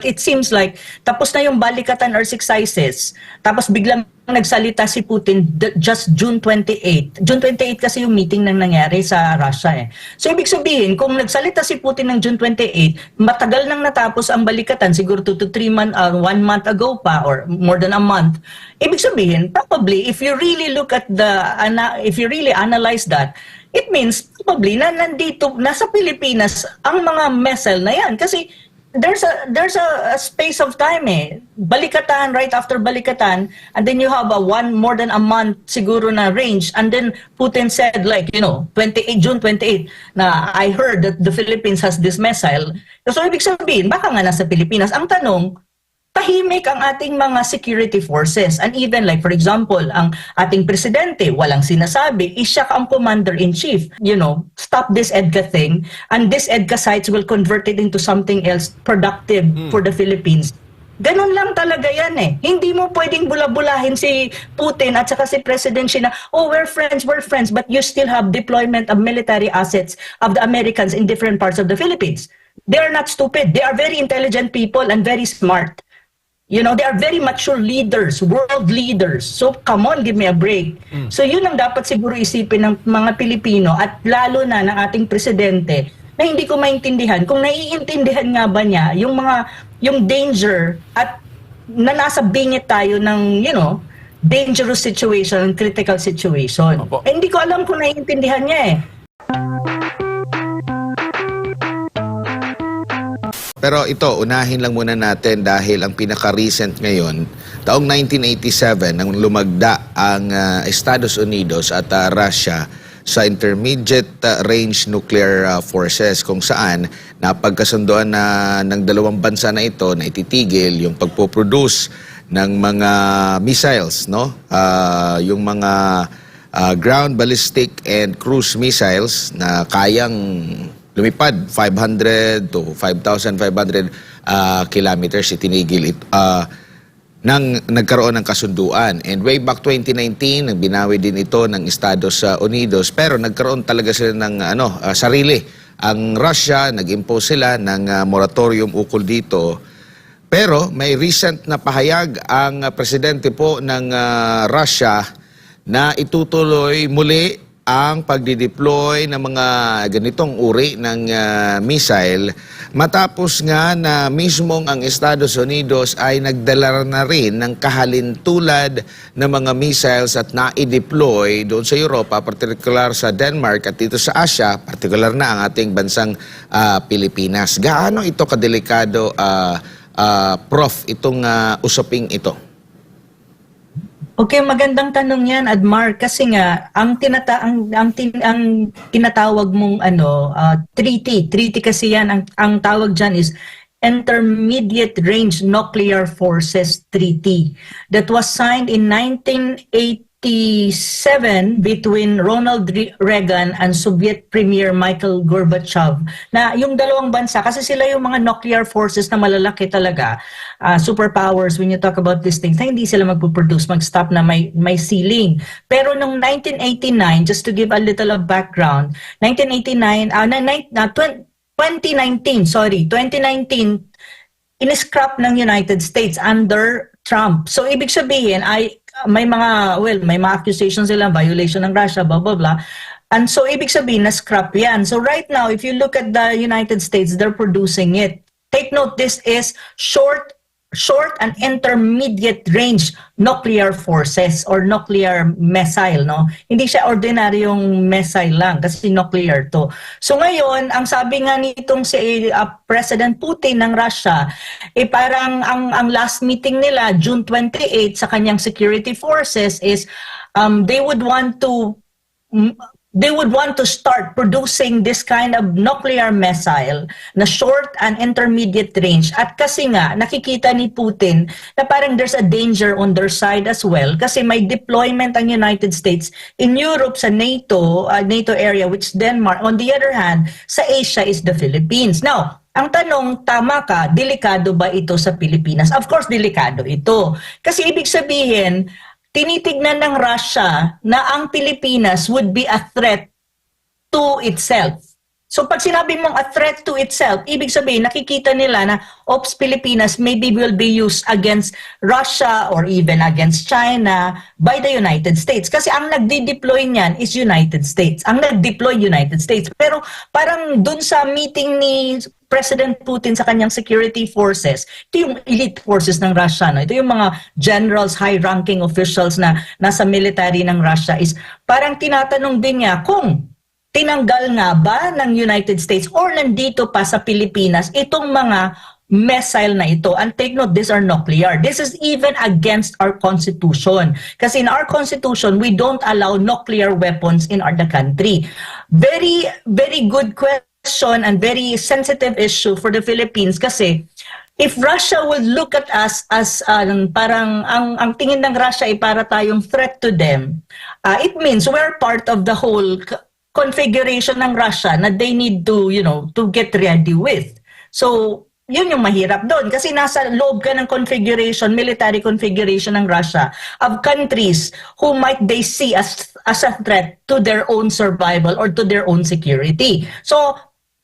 it seems like tapos na yung balikatan or exercises, tapos biglang nagsalita si Putin just June 28. June 28 kasi yung meeting nang nangyari sa Russia eh. So ibig sabihin, kung nagsalita si Putin ng June 28, matagal nang natapos ang balikatan, siguro 2 to 3 months, 1 month ago pa or more than a month. Ibig sabihin, probably if you really look at if you really analyze that, it means probably na nandito, nasa Pilipinas ang mga missile na yan. Kasi there's a space of time eh. Balikatan, right after balikatan, and then you have more than a month siguro na range, and then Putin said like, you know, June 28, na I heard that the Philippines has this missile. So ibig sabihin, baka nga nasa Pilipinas. Ang tanong, tahimik ang ating mga security forces. And even like, for example, ang ating presidente, walang sinasabi, siya ang commander-in-chief. You know, stop this EDCA thing, and this EDCA sites will convert it into something else productive for the Philippines. Ganun lang talaga yan eh. Hindi mo pwedeng bula-bulahin si Putin at saka si President Xi na, oh, we're friends, but you still have deployment of military assets of the Americans in different parts of the Philippines. They are not stupid. They are very intelligent people and very smart. You know, they are very mature leaders, world leaders. So, come on, give me a break. So, yun ang dapat siguro isipin ng mga Pilipino at lalo na ng ating presidente na hindi ko maintindihan. Kung naiintindihan nga ba niya yung danger at na nasa bingit tayo ng, you know, dangerous situation, critical situation. Eh, hindi ko alam kung naiintindihan niya eh. Pero ito, unahin lang muna natin dahil ang pinaka-recent ngayon, taong 1987, nang lumagda ang Estados Unidos at Russia sa Intermediate Range Nuclear Forces, kung saan napagkasundoan na ng dalawang bansa na ito na ititigil yung pagpoproduce ng mga missiles, no? Yung mga ground ballistic and cruise missiles na kayang lumipad 500 to 5,500 kilometers, itinigil ito nang nagkaroon ng kasunduan. And way back 2019, binawi din ito ng Estados Unidos, pero nagkaroon talaga sila ng sarili. Ang Russia, nag-impose sila ng moratorium ukol dito. Pero may recent na pahayag ang presidente po ng Russia na itutuloy muli ang pagdideploy ng mga ganitong uri ng missile matapos nga na mismong ang Estados Unidos ay nagdala na rin ng kahalintulad ng mga missiles at na-deploy doon sa Europa, particular sa Denmark at dito sa Asia, particular na ang ating bansang Pilipinas. Gaano ito kadelikado, Prof, itong usaping ito? Okay, magandang tanong 'yan, Admar, kasi nga ang tinatawag mong treaty kasi 'yan, ang tawag diyan is Intermediate Range Nuclear Forces Treaty that was signed in 1987 between Ronald Reagan and Soviet Premier Mikhail Gorbachev, na yung dalawang bansa, kasi sila yung mga nuclear forces na malalaki talaga, superpowers when you talk about these things, na hindi sila magpo-produce, mag-stop na may ceiling. Pero nung 1989, just to give a little of background, 2019, in-scrap ng United States under Trump. So ibig sabihin ay may mga accusations sila, violation ng Russia, blah blah blah. And so ibig sabihin na scrap yan. So right now, if you look at the United States, they're producing it. Take note, this is short and intermediate range nuclear forces or nuclear missile, no? Hindi siya ordinaryong missile lang kasi nuclear to. So ngayon, ang sabi nga nitong si President Putin ng Russia, parang ang last meeting nila June 28 sa kanyang security forces is they would want to start producing this kind of nuclear missile na short and intermediate range. At kasi nga, nakikita ni Putin na parang there's a danger on their side as well kasi may deployment ang United States in Europe sa NATO area, which Denmark. On the other hand, sa Asia is the Philippines. Now, ang tanong, tama ka, delikado ba ito sa Pilipinas? Of course, delikado ito. Kasi ibig sabihin, tinitignan ng Russia na ang Pilipinas would be a threat to itself. So pag sinabi mong a threat to itself, ibig sabihin nakikita nila na Ops Pilipinas maybe will be used against Russia or even against China by the United States. Kasi ang nagdi-deploy niyan is United States. Ang nag-deploy United States. Pero parang dun sa meeting ni President Putin sa kanyang security forces, ito yung elite forces ng Russia. No? Ito yung mga generals, high-ranking officials na nasa military ng Russia is parang tinatanong din niya kung tinanggal nga ba ng United States or nandito pa sa Pilipinas itong mga missile na ito. And take note, these are nuclear. This is even against our constitution. Kasi in our constitution, we don't allow nuclear weapons in the country. Very, very good question and very sensitive issue for the Philippines kasi if Russia would look at us as parang ang tingin ng Russia ay para tayong threat to them, it means we're part of the whole configuration ng Russia na they need to, to get ready with. So, yun yung mahirap doon kasi nasa loob ka ng configuration, military configuration ng Russia of countries who might they see as a threat to their own survival or to their own security. So,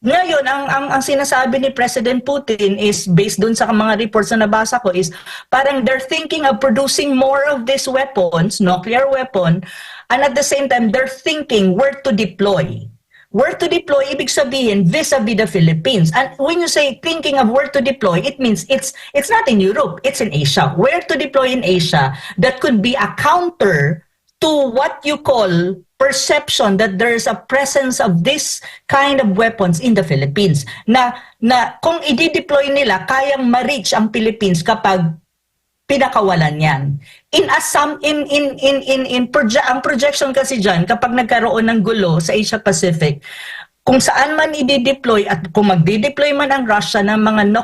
ngayon, ang sinasabi ni President Putin is based dun sa mga reports na nabasa ko is parang they're thinking of producing more of these weapons, nuclear weapon, and at the same time, they're thinking where to deploy. Where to deploy, ibig sabihin, vis-a-vis the Philippines. And when you say thinking of where to deploy, it means it's not in Europe, it's in Asia. Where to deploy in Asia that could be a counter to what you call perception that there is a presence of this kind of weapons in the Philippines. Na kung i-deploy nila, kayang ma-reach ang Philippines kapag pinakawalan yan. Ang projection kasi dyan, kapag nagkaroon ng gulo sa Asia Pacific, kung saan man i-deploy at kung magdi-deploy man ang Russia ng mga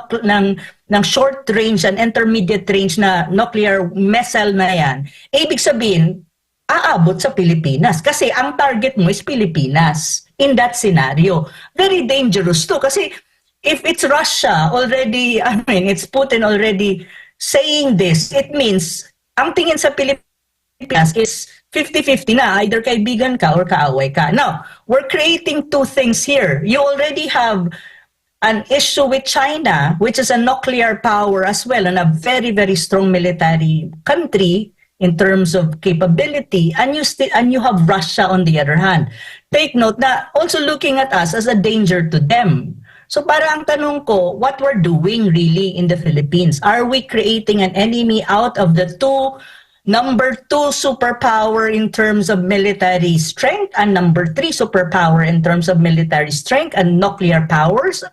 ng short range and intermediate range na nuclear missile na yan, ibig sabihin, aabot sa Pilipinas. Kasi ang target mo is Pilipinas in that scenario. Very dangerous to. Kasi if it's Russia already, it's Putin already saying this, it means ang tingin sa Pilipinas is 50-50 na, either kaibigan ka or kaaway ka. Now, we're creating two things here. You already have an issue with China, which is a nuclear power as well, and a very, very strong military country in terms of capability, and you have Russia on the other hand. Take note na also looking at us as a danger to them. So para ang tanong ko, what we're doing really in the Philippines? Are we creating an enemy out of the number two superpower in terms of military strength and number three superpower in terms of military strength and nuclear powers?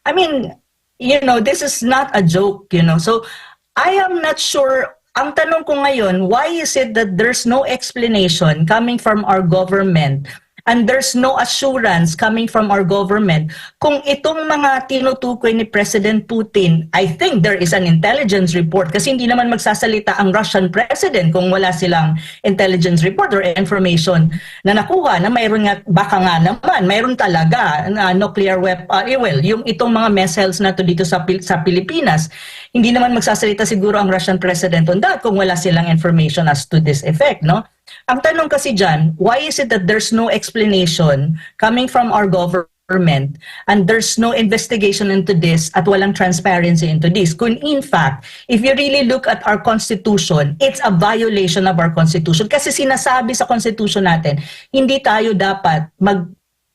I mean, this is not a joke, So I am not sure. Ang tanong ko ngayon, why is it that there's no explanation coming from our government and there's no assurance coming from our government kung itong mga tinutukoy ni President Putin? I think there is an intelligence report kasi hindi naman magsasalita ang Russian president kung wala silang intelligence report or information na nakuha na mayroon nga, baka nga naman, mayroon talaga na nuclear weapon, yung itong mga missiles na to dito sa Pilipinas. Hindi naman magsasalita siguro ang Russian president on that kung wala silang information as to this effect, no? Ang tanong kasi dyan, why is it that there's no explanation coming from our government and there's no investigation into this at walang transparency into this? Kung in fact, if you really look at our constitution, it's a violation of our constitution. Kasi sinasabi sa constitution natin, hindi tayo dapat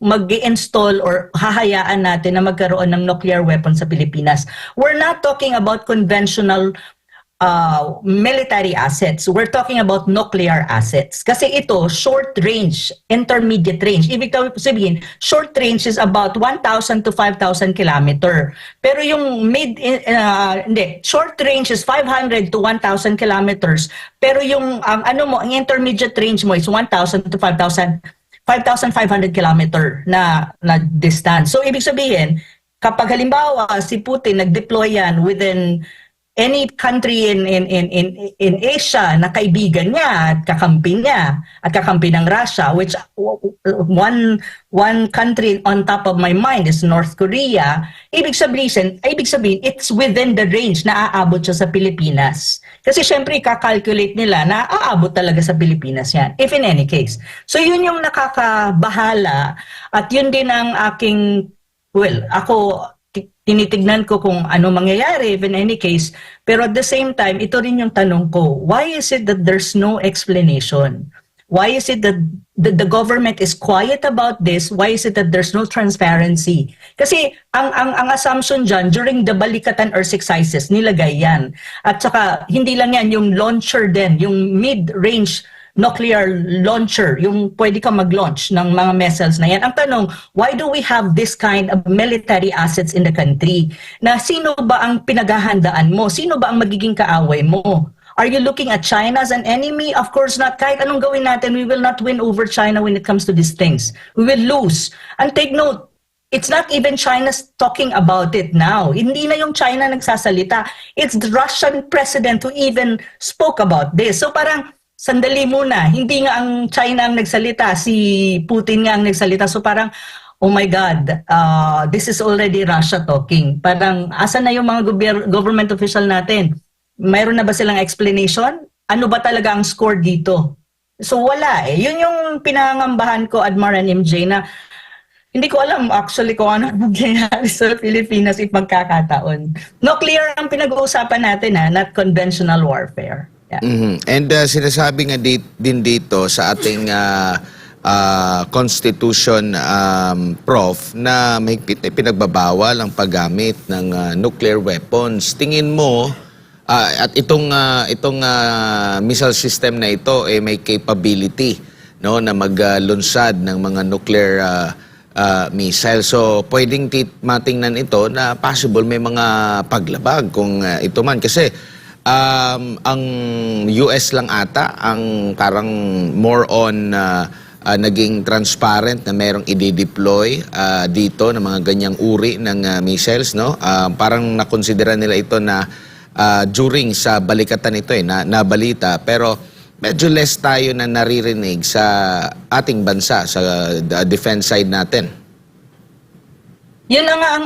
mag-i-install or hahayaan natin na magkaroon ng nuclear weapon sa Pilipinas. We're not talking about conventional military assets. We're talking about nuclear assets. Kasi ito, short range, intermediate range. Ibig sabihin, short range is about 1,000 to 5,000 kilometer. Pero yung short range is 500 to 1,000 kilometers. Pero yung, ang intermediate range mo is 1,000 to 5,500 kilometer na distance. So, ibig sabihin, kapag halimbawa si Putin nag-deploy yan within any country in Asia na kaibigan niya at kakampi ng Russia, which one country on top of my mind is North Korea. Ibig sabihin it's within the range na aabot siya sa Pilipinas. Kasi syempre kakalculate nila na aabot talaga sa Pilipinas yan, if in any case. So yun yung nakakabahala at yun din ang aking, ako tinitignan ko kung ano mangyayari if in any case. Pero at the same time, ito rin yung tanong ko, why is it that there's no explanation? Why is it that the government is quiet about this? Why is it that there's no transparency? Kasi ang assumption dyan, during the balikatan or exercises, nilagay yan. At saka, hindi lang yan, yung launcher din, yung mid-range nuclear launcher, yung pwede ka mag-launch ng mga missiles na yan. Ang tanong, why do we have this kind of military assets in the country? Na sino ba ang pinaghahandaan mo? Sino ba ang magiging kaaway mo? Are you looking at China as an enemy? Of course not. Kahit anong gawin natin, we will not win over China when it comes to these things. We will lose. And take note, it's not even China's talking about it now. Hindi na yung China nagsasalita. It's the Russian president who even spoke about this. So parang, sandali muna, hindi nga ang China ang nagsalita, si Putin nga ang nagsalita. So parang, oh my God, this is already Russia talking. Parang, asan na yung mga government official natin? Mayroon na ba silang explanation? Ano ba talaga ang score dito? So wala eh. Yun yung pinangangambahan ko, Admar and MJ, na hindi ko alam actually kung ano nangyayari sa Pilipinas if magkakataon. Nuclear ang pinag-uusapan natin not conventional warfare. Yeah. And sinasabi nga din dito sa ating Constitution, Prof, na may pinagbabawal ang paggamit ng nuclear weapons. Tingin mo, at itong missile system na ito may capability, no, na maglunsad ng mga nuclear missile. So pwedeng matingnan ito na possible may mga paglabag kung ito man, kasi ang US lang ata ang parang more on naging transparent na merong i-deploy dito ng mga ganyang uri ng missiles, no? Parang nakonsidera nila ito na during sa balikatan ito na balita, pero medyo less tayo na naririnig sa ating bansa, sa defense side natin. Yun na nga ang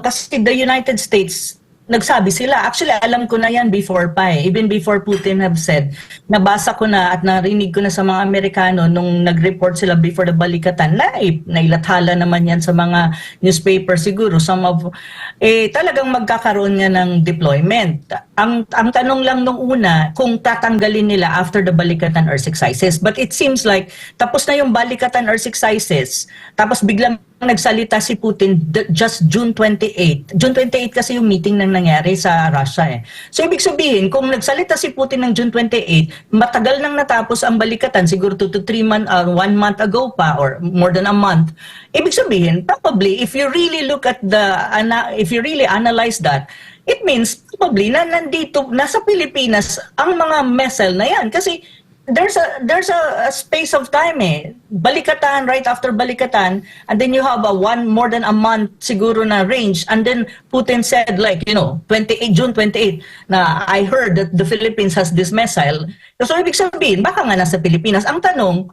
kasi the United States, nagsabi sila. Actually, alam ko na yan before pa eh. Even before Putin have said. Nabasa ko na at narinig ko na sa mga Amerikano nung nag-report sila before the balikatan. Nailathala naman yan sa mga newspaper siguro. Talagang magkakaroon nga ng deployment. Ang tanong lang nung una, kung tatanggalin nila after the balikatan or exercises. But it seems like tapos na yung balikatan or exercises. Tapos biglang nagsalita si Putin just June 28. June 28 kasi yung meeting nang nangyari sa Russia eh. So ibig sabihin, kung nagsalita si Putin ng June 28, matagal nang natapos ang balikatan, siguro 2 to 3 months, 1 month ago pa or more than a month. Ibig sabihin, probably if you really look at if you really analyze that, it means probably na nandito, nasa Pilipinas ang mga missile na yan. Kasi there's a space of time eh. Balikatan, right after balikatan, and then you have more than a month siguro na range, and then Putin said June 28 na I heard that the Philippines has this missile. So ibig sabihin, baka nga nasa Pilipinas. Ang tanong,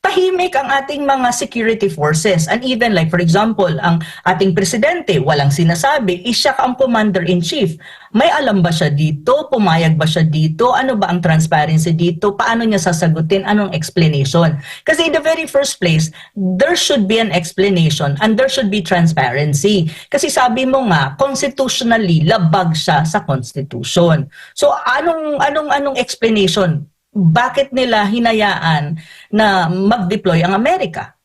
tahimik ang ating mga security forces. And even like for example, ang ating presidente, walang sinasabi, siya ang commander-in-chief. May alam ba siya dito? Pumayag ba siya dito? Ano ba ang transparency dito? Paano niya sasagutin? Anong explanation? Kasi in the very first place, there should be an explanation and there should be transparency. Kasi sabi mo nga, constitutionally, labag siya sa Constitution. So anong explanation? Bakit nila hinayaan na mag-deploy ang Amerika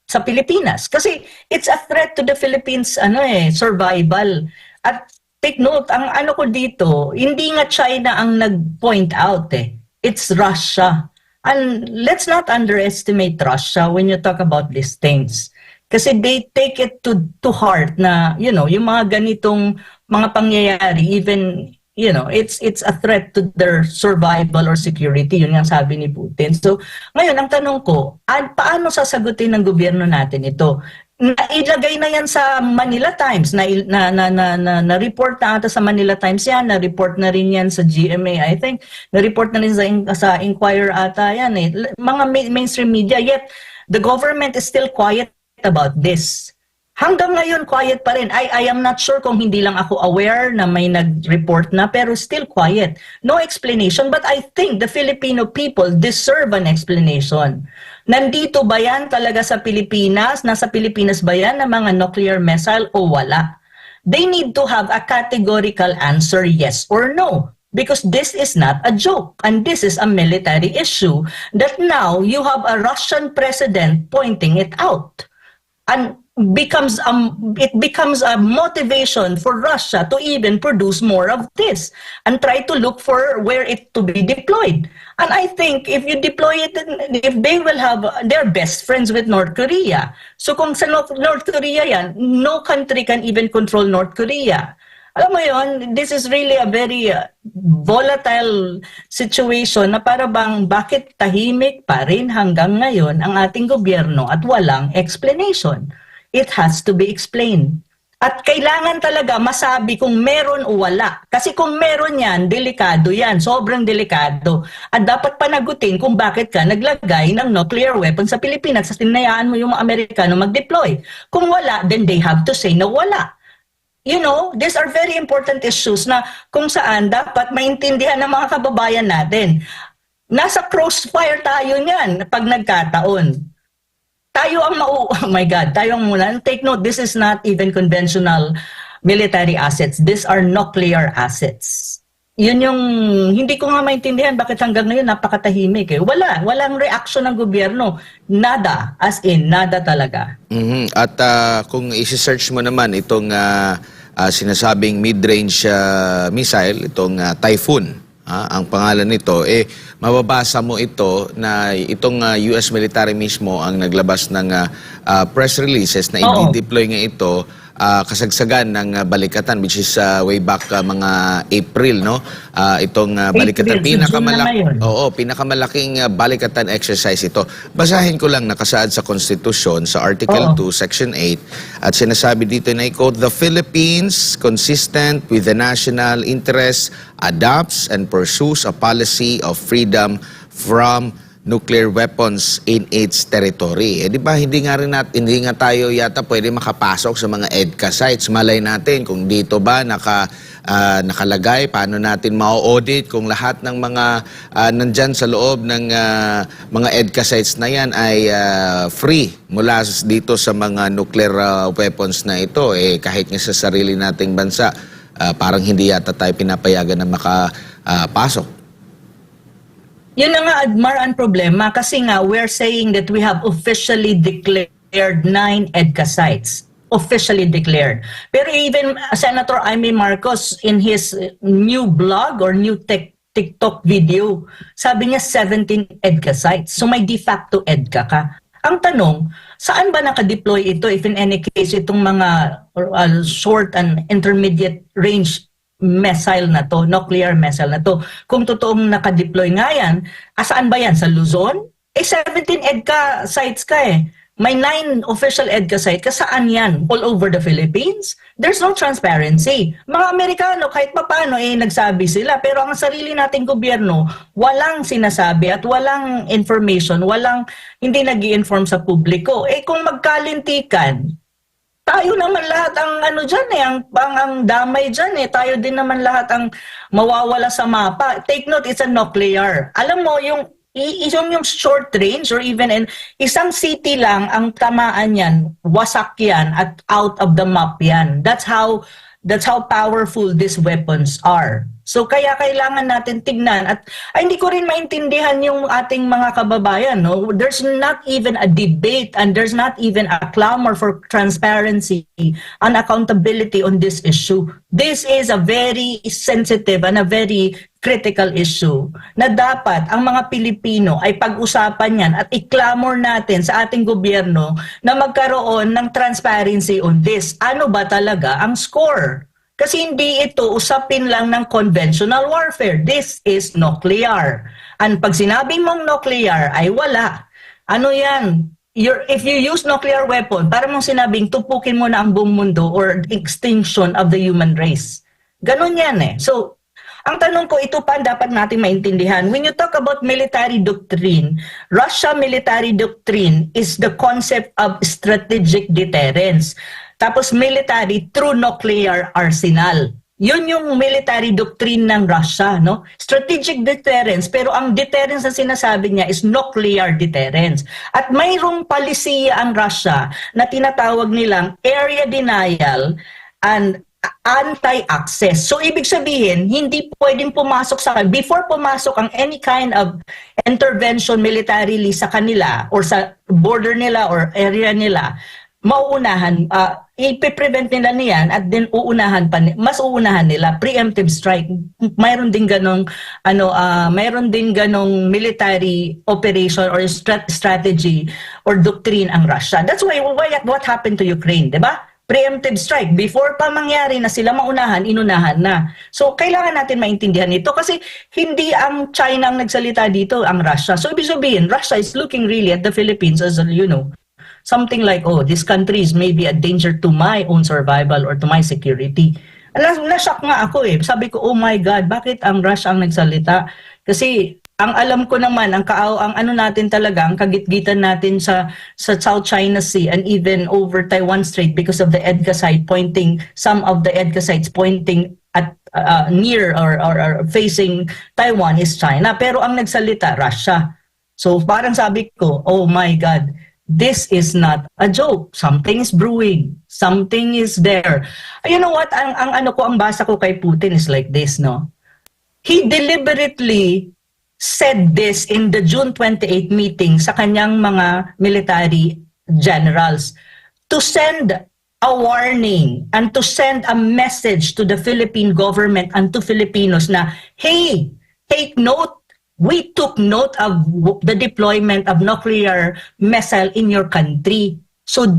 sa Pilipinas? Kasi it's a threat to the Philippines survival. At take note, ang ko dito, hindi nga China ang nag-point out eh. It's Russia. And let's not underestimate Russia when you talk about these things. Kasi they take it to heart na, yung mga ganitong mga pangyayari, even it's a threat to their survival or security. Yun ang sabi ni Putin. So, ngayon, ang tanong ko, paano sasagutin ng gobyerno natin ito? nailagay na yan sa Manila Times, na report na ata sa Manila Times yan, na report na rin yan sa GMA, I think, na report na rin sa Inquirer ata yan eh. Mga mainstream media, yet the government is still quiet about this. Hanggang ngayon, quiet pa rin. I am not sure kung hindi lang ako aware na may nag-report na, pero still quiet. No explanation, but I think the Filipino people deserve an explanation. Nandito ba yan talaga sa Pilipinas? Nasa Pilipinas ba yan ng mga nuclear missile o wala? They need to have a categorical answer, yes or no. Because this is not a joke, and this is a military issue that now you have a Russian president pointing it out. And it becomes a motivation for Russia to even produce more of this and try to look for where it to be deployed. And I think if you deploy it, if they will have, they're best friends with North Korea. So kung sa North Korea yan, no country can even control North Korea. Alam mo yon, this is really a very volatile situation na para bang bakit tahimik pa rin hanggang ngayon ang ating gobyerno at walang explanation. It has to be explained. At kailangan talaga masabi kung meron o wala. Kasi kung meron yan, delikado yan. Sobrang delikado. At dapat panagutin kung bakit ka naglagay ng nuclear weapon sa Pilipinas. Sa tinayaan mo yung mga Amerikano mag-deploy. Kung wala, then they have to say na wala. You know, these are very important issues na kung saan dapat maintindihan ng mga kababayan natin. Nasa crossfire tayo niyan pag nagkataon. Tayo ang oh my God, tayo ang muna. Take note, this is not even conventional military assets. These are nuclear assets. Yun yung, hindi ko nga maintindihan bakit hanggang ngayon napakatahimik eh. Walang reaction ng gobyerno. Nada, as in, nada talaga. At kung isi-search mo naman itong sinasabing mid-range missile, itong Typhoon, ang pangalan nito, mababasa mo ito na itong US military mismo ang naglabas ng press releases na i-deploy nga ito kasagsagan ng balikatan, which is way back mga April, no? Itong balikatan, pinakamalaking balikatan exercise ito. Basahin ko lang, nakasaad sa Konstitusyon, sa Article 2, Section 8, at sinasabi dito na i-quote, "The Philippines, consistent with the national interest, adopts and pursues a policy of freedom from nuclear weapons in its territory." Di ba hindi nga tayo yata pwede makapasok sa mga EDCA sites. Malay natin kung dito ba nakalagay, paano natin ma-audit kung lahat ng mga nandyan sa loob ng mga EDCA sites na yan ay free mula dito sa mga nuclear weapons na ito. Kahit nga sa sarili nating bansa, parang hindi yata tayo pinapayagan na makapasok. Yun na nga, Admar, ang problema kasi nga we're saying that we have officially declared 9 EDCA sites. Officially declared. Pero even Senator Amy Marcos in his new blog or new TikTok video, sabi niya 17 EDCA sites. So may de facto EDCA ka. Ang tanong, saan ba nakadeploy ito if in any case itong mga short and intermediate range missile na to, nuclear missile na to, kung totoong nakadeploy nga yan, asaan ba yan? Sa Luzon? 17 EDCA sites ka eh. May 9 official EDCA sites ka. Saan yan? All over the Philippines? There's no transparency. Mga Amerikano, kahit paano nagsabi sila, pero ang sarili nating gobyerno, walang sinasabi at walang information, hindi nag-i-inform sa publiko. Kung magkalintikan, tayo naman lahat ang ang damay dyan eh. Tayo din naman lahat ang mawawala sa mapa. Take note, it's a nuclear. Alam mo, yung short range or even isang city lang ang tamaan yan, wasak yan at out of the map yan. That's how powerful these weapons are. So kaya kailangan natin tignan at hindi ko rin maintindihan yung ating mga kababayan, no? There's not even a debate and there's not even a clamor for transparency and accountability on this issue. This is a very sensitive and a very critical issue na dapat ang mga Pilipino ay pag-usapan yan at i-clamor natin sa ating gobyerno na magkaroon ng transparency on this. Ano ba talaga ang score? Kasi hindi ito usapin lang ng conventional warfare. This is nuclear. And pag sinabing mong nuclear ay wala. Ano yan? if you use nuclear weapon, para mong sinabing tupukin mo na ang buong mundo or extinction of the human race. Ganon yan eh. So, ang tanong ko, ito pa dapat natin maintindihan. When you talk about military doctrine, Russia military doctrine is the concept of strategic deterrence. Tapos military through nuclear arsenal. Yun yung military doctrine ng Russia, no? Strategic deterrence, pero ang deterrence na sinasabi niya is nuclear deterrence. At mayroong palisiya ang Russia na tinatawag nilang area denial and anti-access. So, ibig sabihin, hindi pwedeng pumasok before pumasok ang any kind of intervention militarily sa kanila or sa border nila or area nila, mauunahan, ipiprevent nila niyan at then mas uunahan nila, preemptive strike. Mayroon din ganong, mayroon din ganong military operation or strategy or doctrine ang Russia. That's why what happened to Ukraine, di ba? Preemptive strike. Before pa mangyari na sila maunahan, inunahan na. So, kailangan natin maintindihan ito kasi hindi ang China ang nagsalita dito, ang Russia. So, ibig sabihin, Russia is looking really at the Philippines as, something like, oh, this country is maybe a danger to my own survival or to my security. Na-shock nga ako eh. Sabi ko, oh my God, bakit ang Russia ang nagsalita? Kasi ang alam ko naman, ang natin talaga, ang kagitgitan natin sa South China Sea and even over Taiwan Strait because of the EDCA site some of the EDCA sites pointing at near or facing Taiwan is China. Pero ang nagsalita, Russia. So parang sabi ko, oh my God, this is not a joke. Something is brewing. Something is there. You know what? Ang basa ko kay Putin is like this, no? He deliberately said this in the June 28 meeting sa kanyang mga military generals to send a warning and to send a message to the Philippine government and to Filipinos na, hey, take note. We took note of the deployment of nuclear missile in your country. So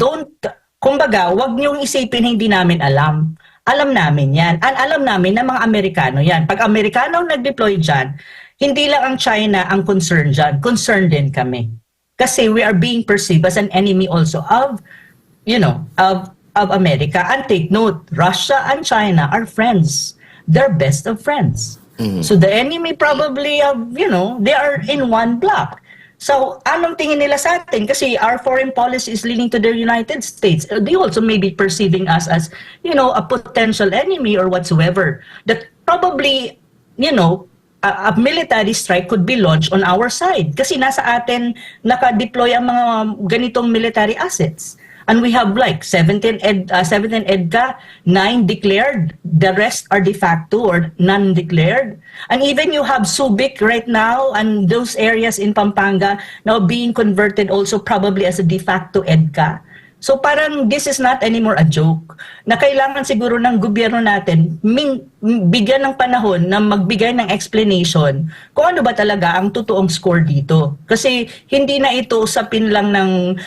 kumbaga, wag niyong isipin hindi namin alam. Alam namin yan. And alam namin na mga Amerikano yan. Pag Amerikano nag-deploy dyan, hindi lang ang China ang concerned dyan. Concerned din kami. Kasi we are being perceived as an enemy also of America. And take note, Russia and China are friends. They're best of friends. Mm-hmm. So the enemy probably they are in one block. So anong tingin nila sa atin? Kasi our foreign policy is leaning to the United States. They also may be perceiving us as, a potential enemy or whatsoever. That probably, a military strike could be launched on our side. Kasi nasa atin naka-deploy ang mga ganitong military assets. And we have like 17 EDCA, 9 declared. The rest are de facto or non-declared. And even you have Subic right now and those areas in Pampanga now being converted also probably as a de facto EDCA. So parang this is not anymore a joke. Na kailangan siguro ng gobyerno natin bigyan ng panahon na magbigay ng explanation kung ano ba talaga ang totoong score dito. Kasi hindi na ito usapin lang ng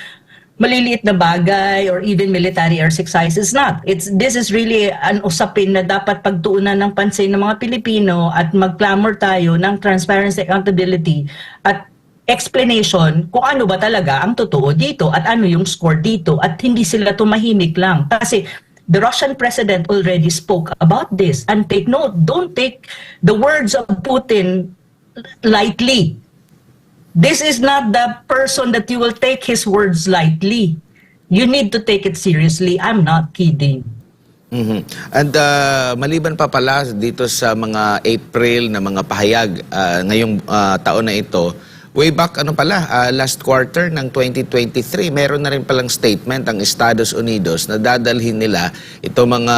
maliliit na bagay or even military exercises. Not. This is really an usapin na dapat pagtuunan ng pansin ng mga Pilipino at mag-clamor tayo ng transparency, accountability at explanation kung ano ba talaga ang totoo dito at ano yung score dito at hindi sila tumahimik lang. Kasi the Russian president already spoke about this. And take note, don't take the words of Putin lightly. This is not the person that you will take his words lightly. You need to take it seriously. I'm not kidding. Mm-hmm. And maliban pa pala dito sa mga April na mga pahayag ngayong taon na ito, way back last quarter ng 2023, meron na rin palang statement ang Estados Unidos na dadalhin nila ito mga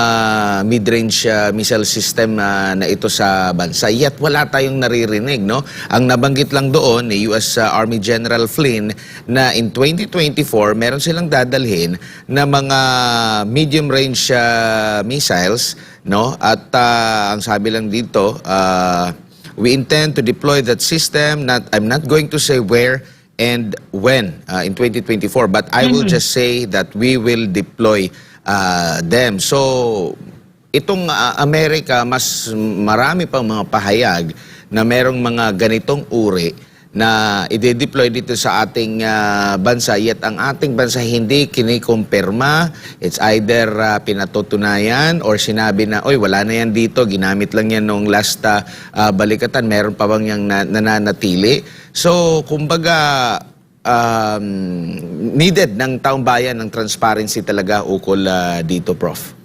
mid-range missile system na ito sa bansa. Yet wala tayong naririnig, no? Ang nabanggit lang doon ni US Army General Flynn na in 2024 meron silang dadalhin na mga medium range missiles, no? At ang sabi lang dito, we intend to deploy that system. I'm not going to say where and when in 2024, but I will just say that we will deploy them. So, itong Amerika, mas marami pang mga pahayag na merong mga ganitong uri na ide-deploy dito sa ating bansa, yet ang ating bansa hindi kinikumpirma. It's either pinatutunayan or sinabi na, oy, wala na yan dito, ginamit lang yan nung last balikatan, meron pa bang yung nananatili. So, kumbaga, needed ng taong bayan ng transparency talaga ukol dito, Prof.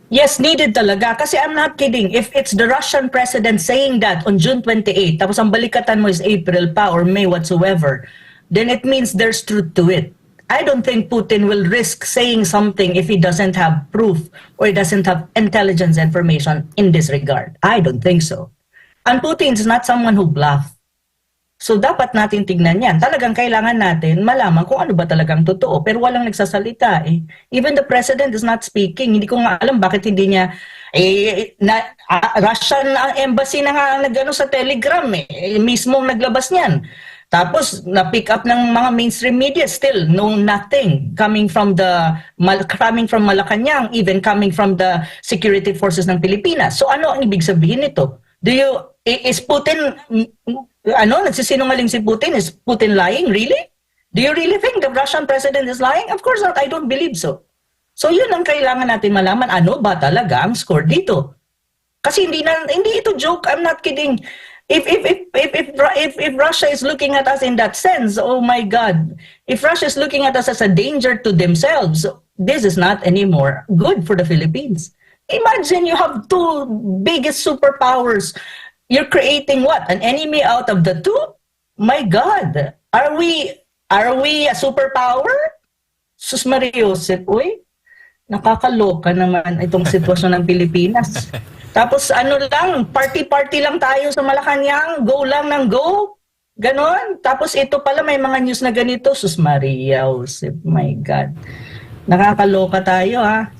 Yes, needed talaga. Kasi I'm not kidding. If it's the Russian president saying that on June 28, tapos ang balikatan mo is April pa or May whatsoever, then it means there's truth to it. I don't think Putin will risk saying something if he doesn't have proof or he doesn't have intelligence information in this regard. I don't think so. And Putin is not someone who bluff. So dapat natin tignan yan. Talagang kailangan natin malaman kung ano ba talagang totoo. Pero walang nagsasalita eh. Even the president is not speaking. Hindi ko nga alam bakit hindi niya Russian embassy na nga nagano sa Telegram mismong naglabas niyan. Tapos na-pick up ng mga mainstream media, still no nothing coming from Malacanang, even coming from the security forces ng Pilipinas. So ano ang ibig sabihin nito? Is Putin nagsisinungaling si Putin? Is Putin lying? Really? Do you really think the Russian president is lying? Of course not. I don't believe so. So yun ang kailangan natin malaman. Ano ba talaga ang score dito? Kasi hindi ito joke. I'm not kidding. If Russia is looking at us in that sense, oh my God. If Russia is looking at us as a danger to themselves, this is not anymore good for the Philippines. Imagine you have two biggest superpowers. You're creating what? An enemy out of the two? My God. Are we a superpower? Sus Maria Josep, uy. Nakakaloka naman itong sitwasyon ng Pilipinas. Tapos party-party lang tayo sa Malacanang, go lang ng go. Ganon. Tapos ito pala may mga news na ganito. Sus Maria Josep, my God. Nakakaloka tayo ha.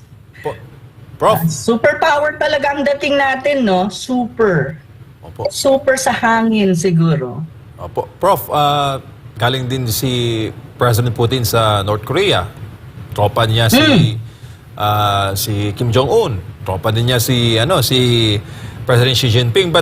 Prof. Superpower talaga ang dating natin, no? Super. Opo. Super sa hangin siguro. Opo. Prof, galing din si President Putin sa North Korea. Tropa niya si Kim Jong-un. Tropa din niya si President Xi Jinping.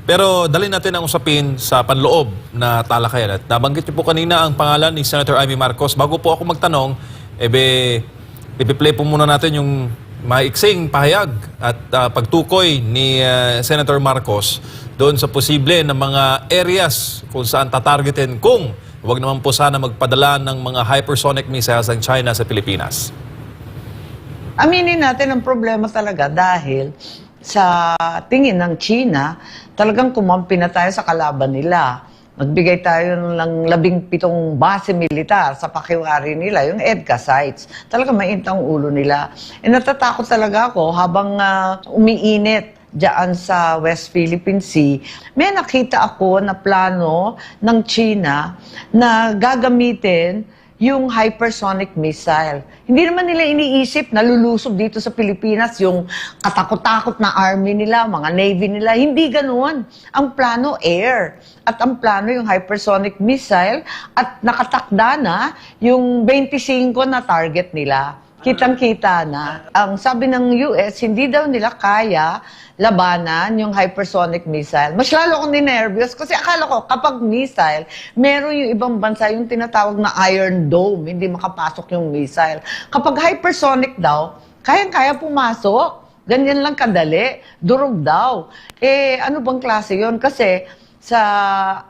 Pero dalhin natin ang usapin sa panloob na talakayan. At nabanggit niyo po kanina ang pangalan ni Senator Amy Marcos. Bago po ako magtanong, ipi-play po muna natin yung maiksing pahayag at pagtukoy ni Senator Marcos doon sa posible na mga areas kung saan tatargetin kung huwag naman po sana magpadala ng mga hypersonic missiles ng China sa Pilipinas. Aminin natin ang problema talaga dahil sa tingin ng China, talagang kumampi na tayo sa kalaban nila. Nagbigay tayo ng 17 base militar sa pakiwari nila, yung EDCA sites. Talaga mainit ang ulo nila. Natatakot talaga ako habang umiinit diyan sa West Philippine Sea. May nakita ako na plano ng China na gagamitin yung hypersonic missile. Hindi naman nila iniisip na lulusob dito sa Pilipinas yung katakot-takot na army nila, mga navy nila. Hindi ganoon. Ang plano, air. At ang plano yung hypersonic missile at nakatakda na yung 25 na target nila. Kitang-kita na. Ang sabi ng US, hindi daw nila kaya labanan yung hypersonic missile. Mas lalo akong ninervyos kasi akala ko kapag missile, meron yung ibang bansa yung tinatawag na Iron Dome, hindi makapasok yung missile. Kapag hypersonic daw, kayang-kaya pumasok. Ganyan lang kadali. Durog daw. Ano bang klase yun? Kasi sa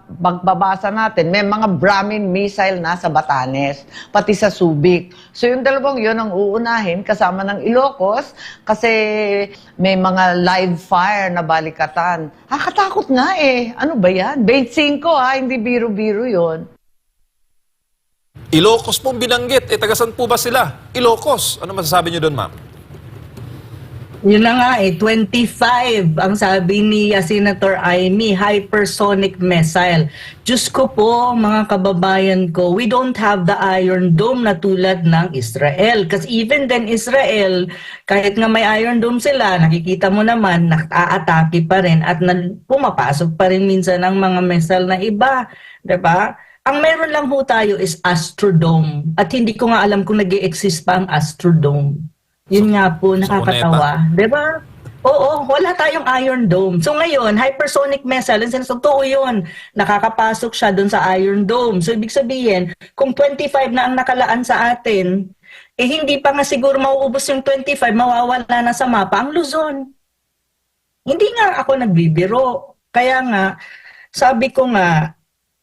pagbabasa natin, may mga Brahmin missile na sa Batanes, pati sa Subic. So yung dalawang yun ang uunahin kasama ng Ilocos kasi may mga live fire na balikatan. Katakot nga Ano ba yan? 25 hindi biro-biro yun. Ilocos pong binanggit. Tagasan po ba sila? Ilocos. Ano masasabi niyo doon, ma'am? Yun na nga 25 ang sabi ni Senator Amy, hypersonic missile. Diyos ko po, mga kababayan ko, we don't have the Iron Dome na tulad ng Israel. Kasi even then Israel, kahit nga may Iron Dome sila, nakikita mo naman, nakaatake pa rin at pumapasok pa rin minsan ang mga missile na iba. Diba? Ang meron lang ho tayo is Astrodome. At hindi ko nga alam kung nag-i-exist pa ang Astrodome. Yun nga po, nakakatawa. Diba? Oo, wala tayong Iron Dome. So ngayon, hypersonic missile, and totoo yun, nakakapasok siya dun sa Iron Dome. So ibig sabihin, kung 25 na ang nakalaan sa atin, eh hindi pa nga siguro mauubos yung 25, mawawala na sa mapa ang Luzon. Hindi nga ako nagbibiro. Kaya nga, sabi ko nga,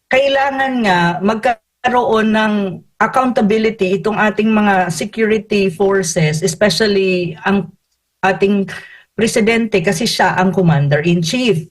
kailangan nga magkaroon ng accountability itong ating mga security forces, especially ang ating presidente kasi siya ang commander-in-chief.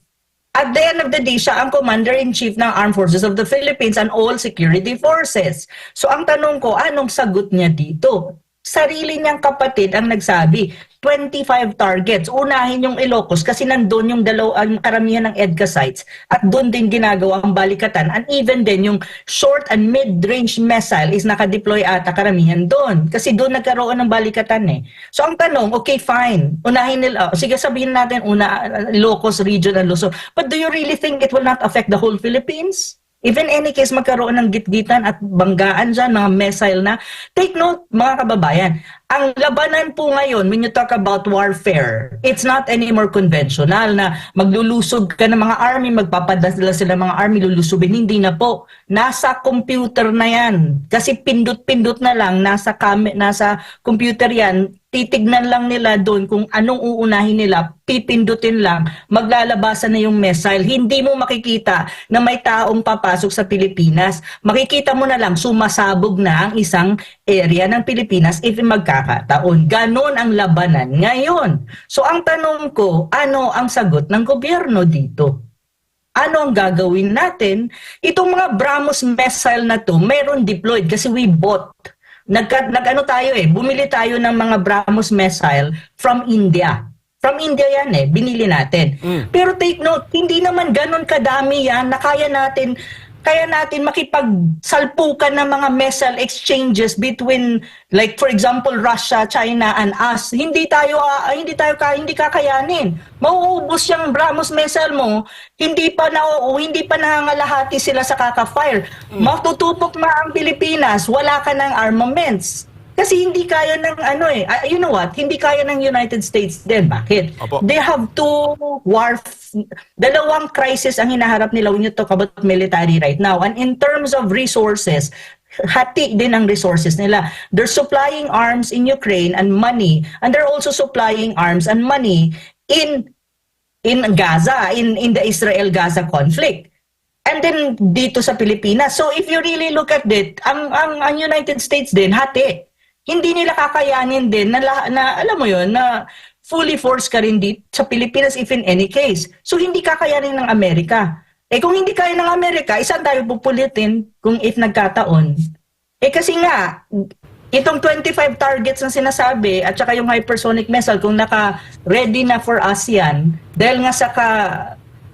At the end of the day, siya ang commander-in-chief ng Armed Forces of the Philippines and all security forces. So ang tanong ko, anong sagot niya dito? Sarili niyang kapatid ang nagsabi, 25 targets. Unahin yung Ilocos kasi nandun yung ang karamihan ng EDCA sites at doon din ginagawa ang balikatan. And even din yung short and mid-range missile is nakadeploy ata karamihan doon. Kasi doon nagkaroon ng balikatan eh. So ang tanong, okay fine, unahin nila, sige sabihin natin Ilocos region and Luzon. But do you really think it will not affect the whole Philippines? Even any case magkaroon ng gitgitan at banggaan dyan, mga missile na. Take note, mga kababayan, ang labanan po ngayon, when you talk about warfare, it's not anymore conventional na maglulusog ka ng mga army, magpapadala sila mga army, lulusubin. Hindi na po. Nasa computer na yan. Kasi pindot-pindot na lang, nasa computer yan, titignan lang nila doon kung anong uunahin nila, pipindutin lang, maglalabasan na yung missile. Hindi mo makikita na may taong papasok sa Pilipinas. Makikita mo na lang, sumasabog na ang isang area ng Pilipinas if magkakataon. Ganon ang labanan ngayon. So ang tanong ko, ano ang sagot ng gobyerno dito? Ano ang gagawin natin? Itong mga BrahMos missile na to, meron deployed kasi we bought. Nag-ano tayo bumili tayo ng mga BrahMos missile from India. From India yan binili natin. Pero take note, hindi naman ganun kadami yan na kaya natin makipagsalpukan ng mga missile exchanges between, like for example, Russia, China, and us. Hindi kakayanin. Mauubos yung BrahMos missile mo, hindi pa nangangalahati sila sa kaka-fire. Matutupok na ang Pilipinas, wala ka ng armaments. Kasi hindi kaya ng you know what? Hindi kaya ng United States din. Bakit? Opo. They have dalawang crisis ang hinaharap nila when you talk about military right now. And in terms of resources, hati din ang resources nila. They're supplying arms in Ukraine and money. And they're also supplying arms and money in Gaza, in the Israel-Gaza conflict. And then dito sa Pilipinas. So if you really look at it, ang United States din, hati. Hindi nila kakayanin din na alam mo yun, na fully force ka rin dito sa Pilipinas if in any case. So hindi kakayanin ng Amerika. Kung hindi kaya ng Amerika, saan tayo pupulitin kung if nagkataon? Kasi nga, itong 25 targets na sinasabi at saka yung hypersonic missile, kung naka-ready na for ASEAN, dahil nga sa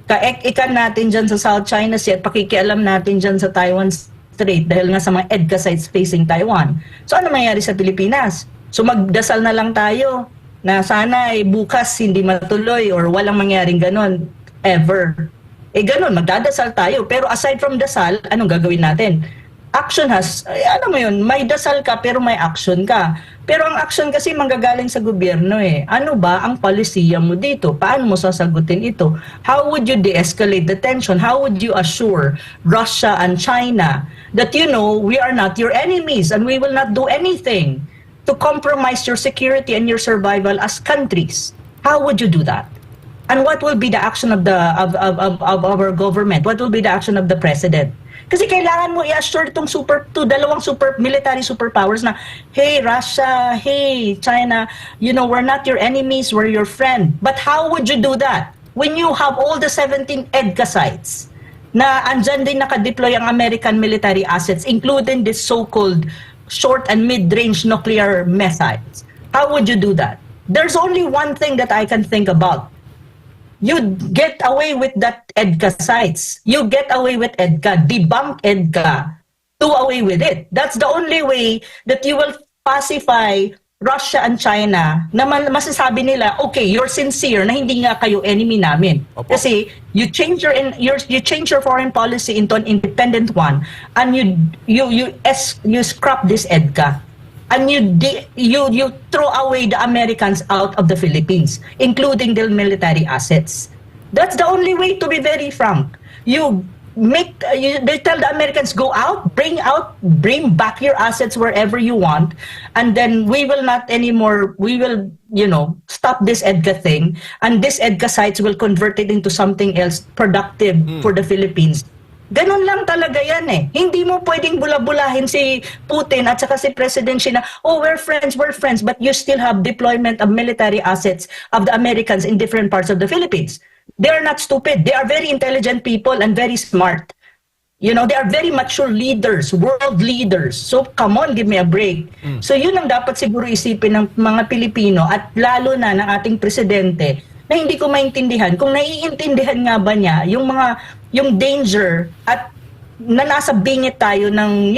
kaek-ikan natin dyan sa South China Sea at pakikialam natin dyan sa Taiwan Strait dahil nga sa mga EDCA sites facing Taiwan. So ano mangyayari sa Pilipinas? So magdasal na lang tayo na sana bukas hindi matuloy or walang mangyaring ganon ever. Ganon, magdadasal tayo. Pero aside from dasal, anong gagawin natin? Action ano mo yun, may dasal ka pero may action ka. Pero ang action kasi manggagaling sa gobyerno Ano ba ang palisiya mo dito? Paano mo sasagutin ito? How would you de-escalate the tension? How would you assure Russia and China that we are not your enemies and we will not do anything to compromise your security and your survival as countries? How would you do that? And what will be the action of our government? What will be the action of the president? Kasi kailangan mo i-assure itong dalawang military superpowers na, hey Russia, hey China, we're not your enemies, we're your friend. But how would you do that when you have all the 17 EDCA sites na andyan din nakadeploy ang American military assets, including this so-called short and mid-range nuclear missiles? How would you do that? There's only one thing that I can think about. You get away with that EDCA sites. You get away with EDCA. Debunk EDCA. Do away with it. That's the only way that you will pacify Russia and China na masasabi nila, okay, you're sincere na hindi nga kayo enemy namin. Opo. Kasi you change your foreign policy into an independent one and you scrap this EDCA. and you throw away the Americans out of the Philippines, including their military assets. That's the only way, to be very frank. They tell the Americans, go out, bring back your assets wherever you want, and then we will not anymore, we will, stop this EDCA thing, and this EDCA sites will convert it into something else productive for the Philippines. Ganun lang talaga yan eh. Hindi mo pwedeng bula-bulahin si Putin at saka si President Xi na, oh, we're friends, but you still have deployment of military assets of the Americans in different parts of the Philippines. They are not stupid. They are very intelligent people and very smart. They are very mature leaders, world leaders. So come on, give me a break. So yun ang dapat siguro isipin ng mga Pilipino at lalo na ng ating presidente, na hindi ko maintindihan kung naiintindihan nga ba niya yung danger at na nasa bingit tayo ng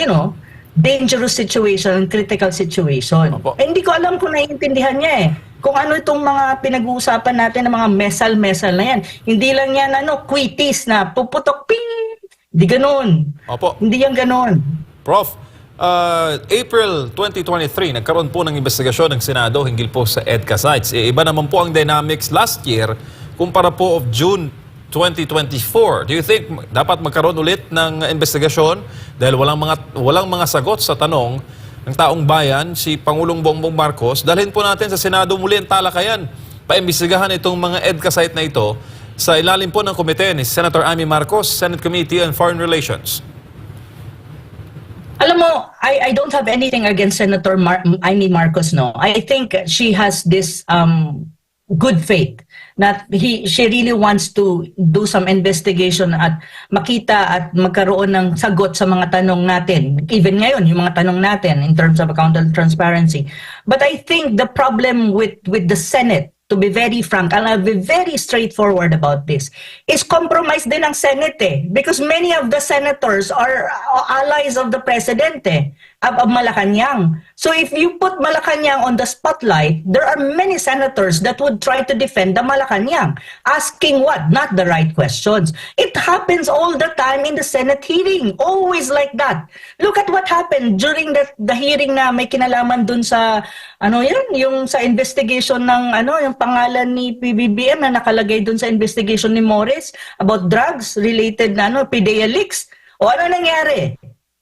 dangerous situation, critical situation. Hindi ko alam kung naiintindihan niya eh. Kung ano itong mga pinag-uusapan natin ng mga mesal-mesal na yan. Hindi lang yan quitis na puputok, ping! Hindi ganun. Opo. Hindi yan ganun. Prof, April 2023, nagkaroon po ng investigasyon ng Senado hinggil po sa EDCA sites. Iba naman po ang dynamics last year kumpara po of June 2024. Do you think dapat magkaroon ulit ng investigasyon dahil walang mga sagot sa tanong ng taong bayan, si Pangulong Bongbong Marcos? Dalhin po natin sa Senado muli ang talakayan. Paimbestigahan itong mga EDCA site na ito sa ilalim po ng komite ni Senator Amy Marcos, Senate Committee on Foreign Relations. Alam mo, I don't have anything against Senator Amy Marcos, no. I think she has this good faith that she really wants to do some investigation at makita at magkaroon ng sagot sa mga tanong natin. Even ngayon, yung mga tanong natin in terms of accountable transparency. But I think the problem with the Senate, to be very frank, and I'll be very straightforward about this, is compromise din ang Senate eh. Because many of the senators are allies of the President of Malacanang. So if you put Malacanang on the spotlight, there are many senators that would try to defend the Malacanang, asking what? Not the right questions. It happens all the time in the Senate hearing, always like that. Look at what happened during the hearing na may kinalaman dun sa yung sa investigation ng yung pangalan ni PBBM na nakalagay dun sa investigation ni Morris about drugs related na PDEA leaks. O ano nangyari?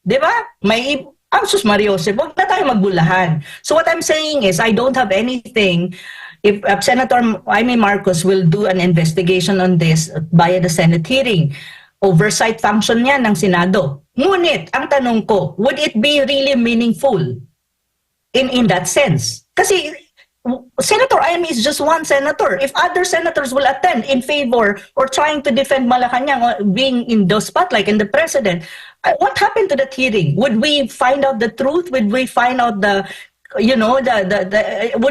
'Di ba? May Sus Mariosep, huwag na tayo magbulahan. So what I'm saying is, I don't have anything if Senator Amy Marcos will do an investigation on this via the Senate hearing. Oversight function yan ng Senado. Ngunit, ang tanong ko, would it be really meaningful in that sense? Kasi Senator Amy is just one senator. If other senators will attend in favor or trying to defend Malacanang being in the spotlight and the president, what happened to that hearing? Would we find out the truth? Would we find out would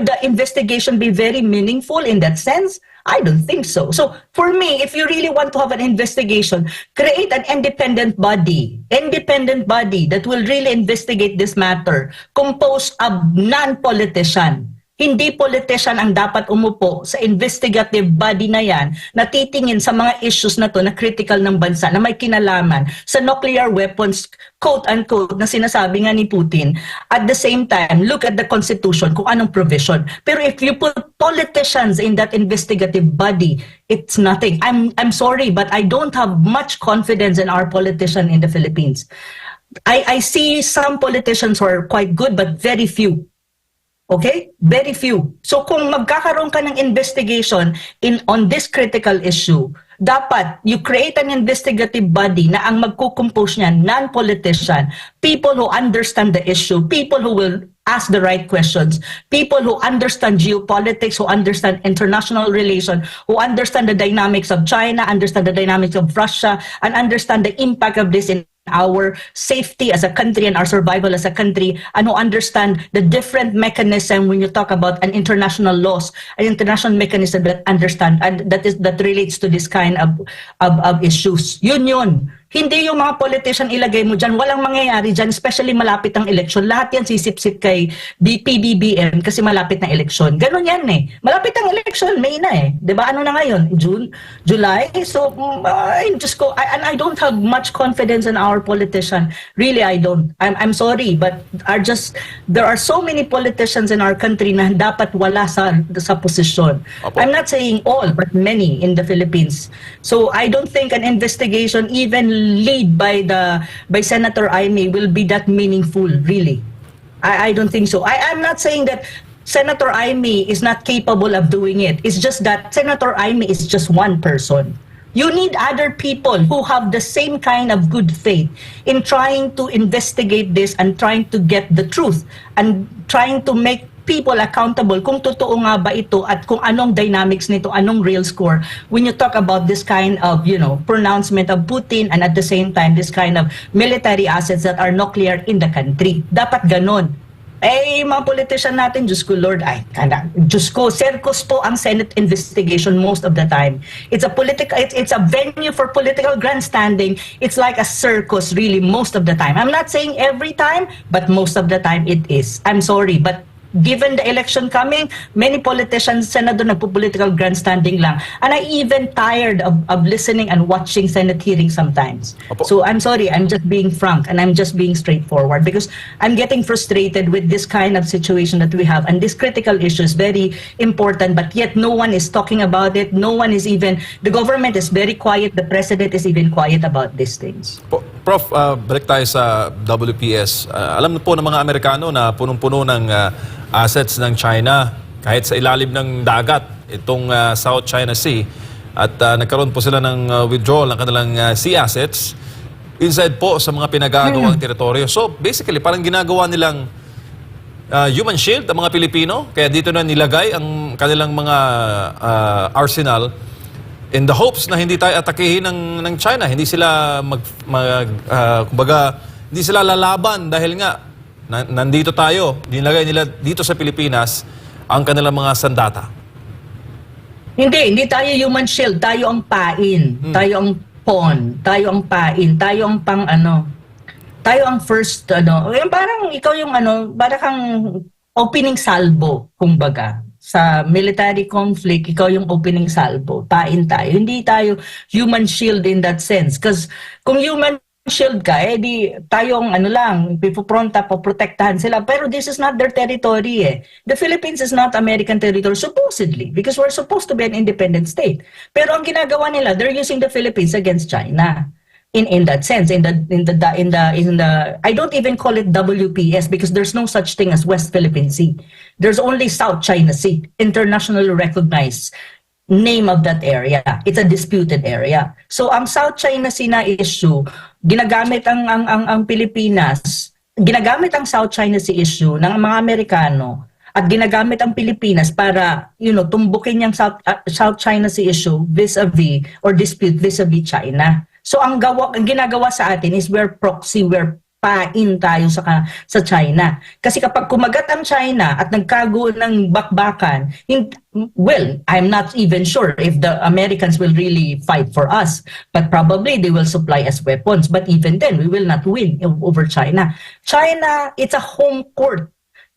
the investigation be very meaningful in that sense? I don't think so. So for me, if you really want to have an investigation, create an independent body that will really investigate this matter, composed of non-politician. Hindi politician ang dapat umupo sa investigative body na yan na titingin sa mga issues na to na critical ng bansa, na may kinalaman sa nuclear weapons, quote-unquote, na sinasabi nga ni Putin. At the same time, look at the Constitution kung anong provision. Pero if you put politicians in that investigative body, it's nothing. I'm sorry, but I don't have much confidence in our politician in the Philippines. I see some politicians who are quite good, but very few. Okay? Very few. So kung magkakaroon ka ng investigation on this critical issue, dapat you create an investigative body na ang magkukompose niyan, non-politician, people who understand the issue, people who will ask the right questions, people who understand geopolitics, who understand international relations, who understand the dynamics of China, understand the dynamics of Russia, and understand the impact of this in our safety as a country and our survival as a country, and who understand the different mechanism when you talk about an international laws, an international mechanism that understand and that relates to this kind of issues. Yun. Hindi yung mga politician ilagay mo dyan. Walang mangyayari dyan, especially malapit ang eleksyon. Lahat yan sisip-sip kay PBBM kasi malapit na eleksyon. Ganon yan eh. Malapit ang eleksyon, May na eh. Diba? Ano na ngayon? June? July? So, just go. And I don't have much confidence in our politician. Really, I don't. I'm sorry, but there are so many politicians in our country na dapat wala sa posisyon. Opo. I'm not saying all, but many in the Philippines. So I don't think an investigation, even lead by Senator Aimee, will be that meaningful. Really, I don't think so. I'm not saying that Senator Aimee is not capable of doing it. It's just that Senator Aimee is just one person. You need other people who have the same kind of good faith in trying to investigate this and trying to get the truth and trying to make people accountable kung totoo nga ba ito at kung anong dynamics nito, anong real score when you talk about this kind of, pronouncement of Putin and at the same time this kind of military assets that are nuclear in the country. Dapat ganon. Mga politician natin, Diyos ko Lord, Diyos ko, circus po ang Senate investigation most of the time. It's a venue for political grandstanding. It's like a circus really most of the time. I'm not saying every time, but most of the time it is. I'm sorry, but given the election coming, many politicians, Senado, nagpo-political grandstanding lang. And I even tired of listening and watching Senate hearings sometimes. Opo. So I'm sorry, I'm just being frank and I'm just being straightforward because I'm getting frustrated with this kind of situation that we have. And this critical issue is very important, but yet no one is talking about it. No one is even, the government is very quiet. The president is even quiet about these things. Prof, balik tayo sa WPS. Alam na po ng mga Amerikano na punong-puno ng assets ng China kahit sa ilalim ng dagat, itong South China Sea. At nagkaroon po sila ng withdrawal ng kanilang sea assets inside po sa mga pinagagawang teritoryo. So basically, parang ginagawa nilang human shield ang mga Pilipino. Kaya dito na nilagay ang kanilang mga arsenal in the hopes na hindi tayo atakihin ng China. Hindi sila kumbaga, hindi sila lalaban dahil nga nandito tayo, dinagay nila dito sa Pilipinas ang kanilang mga sandata. Hindi tayo human shield, tayo ang pain, tayo ang pawn, tayo ang pain, tayo ang tayo ang first, yung parang ikaw yung parang kang opening salvo, kumbaga. Sa military conflict, ikaw yung opening salvo, pain tayo. Hindi tayo human shield in that sense. Because kung human shield ka, di tayong pipupronta, poprotektahan sila. Pero this is not their territory eh. The Philippines is not American territory, supposedly, because we're supposed to be an independent state. Pero ang ginagawa nila, they're using the Philippines against China. In that sense, in the I don't even call it WPS because there's no such thing as West Philippine Sea. There's only South China Sea, internationally recognized name of that area. It's a disputed area. So ang South China Sea na issue, ginagamit ang Pilipinas, ginagamit ang South China Sea issue ng mga Amerikano at ginagamit ang Pilipinas para, tumbukin yung South China Sea issue vis-a-vis or dispute vis-a-vis China. So ang ginagawa sa atin is we're proxy, we're pain tayo sa China. Kasi kapag kumagat ang China at nagkago ng bakbakan, I'm not even sure if the Americans will really fight for us. But probably they will supply us weapons. But even then, we will not win over China. China, it's a home court.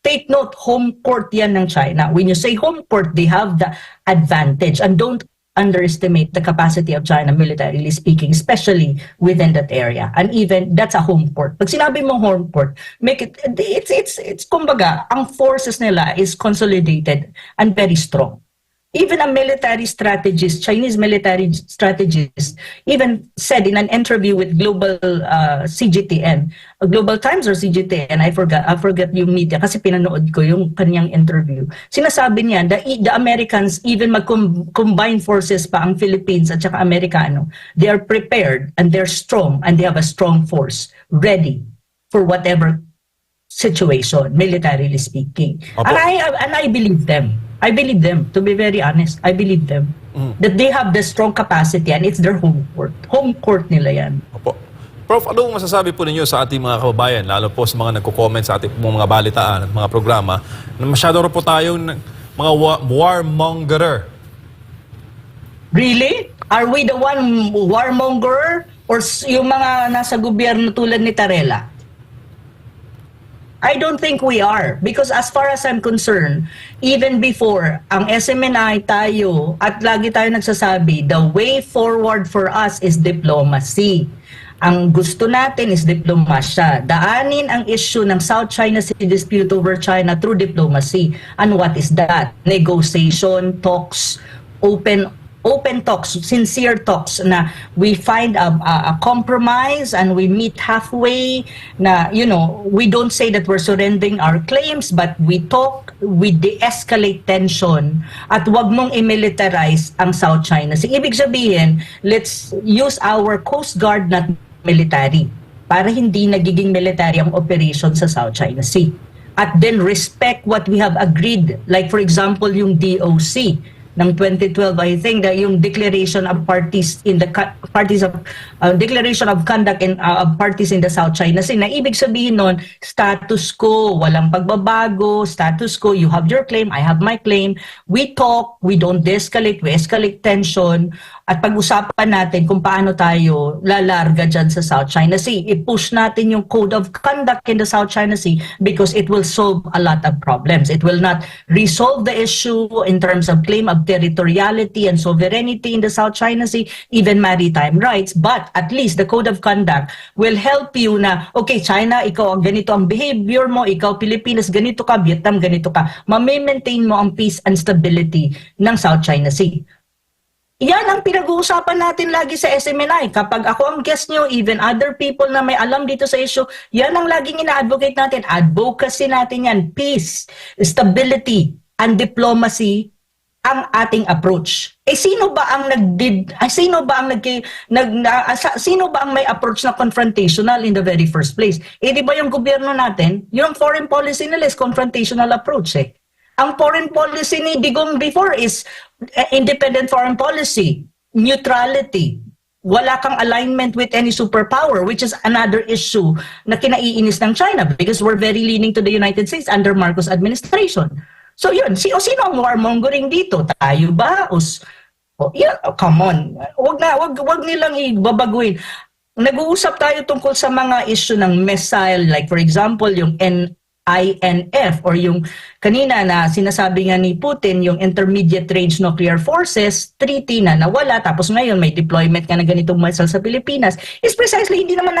Take note, home court yan ng China. When you say home court, they have the advantage. And don't underestimate the capacity of China militarily speaking, especially within that area. And even that's a home port. Pag sinabi mo home port, it's kumbaga, ang forces nila is consolidated and very strong. Even a military strategist, Chinese military strategist, even said in an interview with Global CGTN, Global Times or CGTN, I forgot yung media kasi pinanood ko yung kanyang interview. Sinasabi niya, the Americans, even mag-combine forces pa ang Philippines at saka Amerikano, they are prepared and they're strong and they have a strong force ready for whatever situation, militarily speaking. Opo. And I believe them. I believe them, to be very honest. I believe them. That they have the strong capacity and it's their home court. Home court nila yan. Opo. Prof, anong masasabi po ninyo sa ating mga kababayan, lalo po sa mga nagko-comment sa ating mga balitaan at mga programa, na masyado rin po tayong mga warmongerer? Really? Are we the one warmonger? or yung mga nasa gobyerno tulad ni Tarela? I don't think we are. Because as far as I'm concerned, even before, ang SMNI tayo, at lagi tayo nagsasabi, the way forward for us is diplomacy. Ang gusto natin is diplomasya. Daanin ang issue ng South China Sea dispute over China through diplomacy. And what is that? Negotiation, talks, open talks, sincere talks na we find a compromise and we meet halfway na, we don't say that we're surrendering our claims, but we talk, we de-escalate tension at wag mong i-militarize ang South China Sea. Ibig sabihin, let's use our Coast Guard not military para hindi nagiging military ang operation sa South China Sea. At then respect what we have agreed. Like for example, yung DOC ng 2012, I think that yung declaration of parties in the declaration of conduct in parties in the South China Sea, na ibig sabihin nun, status quo, walang pagbabago, status quo, you have your claim, I have my claim, we talk, we don't de-escalate, we escalate tension, at pag-usapan natin kung paano tayo lalarga dyan sa South China Sea. I-push natin yung code of conduct in the South China Sea because it will solve a lot of problems. It will not resolve the issue in terms of claim of territoriality and sovereignty in the South China Sea, even maritime rights, but at least the code of conduct will help you na, okay, China, ikaw ang ganito ang behavior mo, ikaw Pilipinas, ganito ka, Vietnam, ganito ka. Ma-maintain mo ang peace and stability ng South China Sea. Yan ang pinag-uusapan natin lagi sa SMNI. Kapag ako ang guest nyo, even other people na may alam dito sa issue, yan ang laging ina-advocate natin. Advocacy natin yan. Peace, stability, and diplomacy ang ating approach. Sino ba ang may approach na confrontational in the very first place? Di ba yung gobyerno natin, yung foreign policy nila is confrontational approach eh. Ang foreign policy ni Digong before is independent foreign policy, neutrality, wala kang alignment with any superpower, which is another issue na kinaiinis ng China because we're very leaning to the United States under Marcos administration. So yun, sino ang warmongering dito? Tayo ba? Come on. Wag nilang ibabaguhin. Nag-uusap tayo tungkol sa mga issue ng missile, like for example, yung INF or yung kanina na sinasabi nga ni Putin, yung Intermediate Range Nuclear Forces Treaty na nawala, tapos ngayon may deployment ka na ganitong missile sa Pilipinas, is precisely hindi naman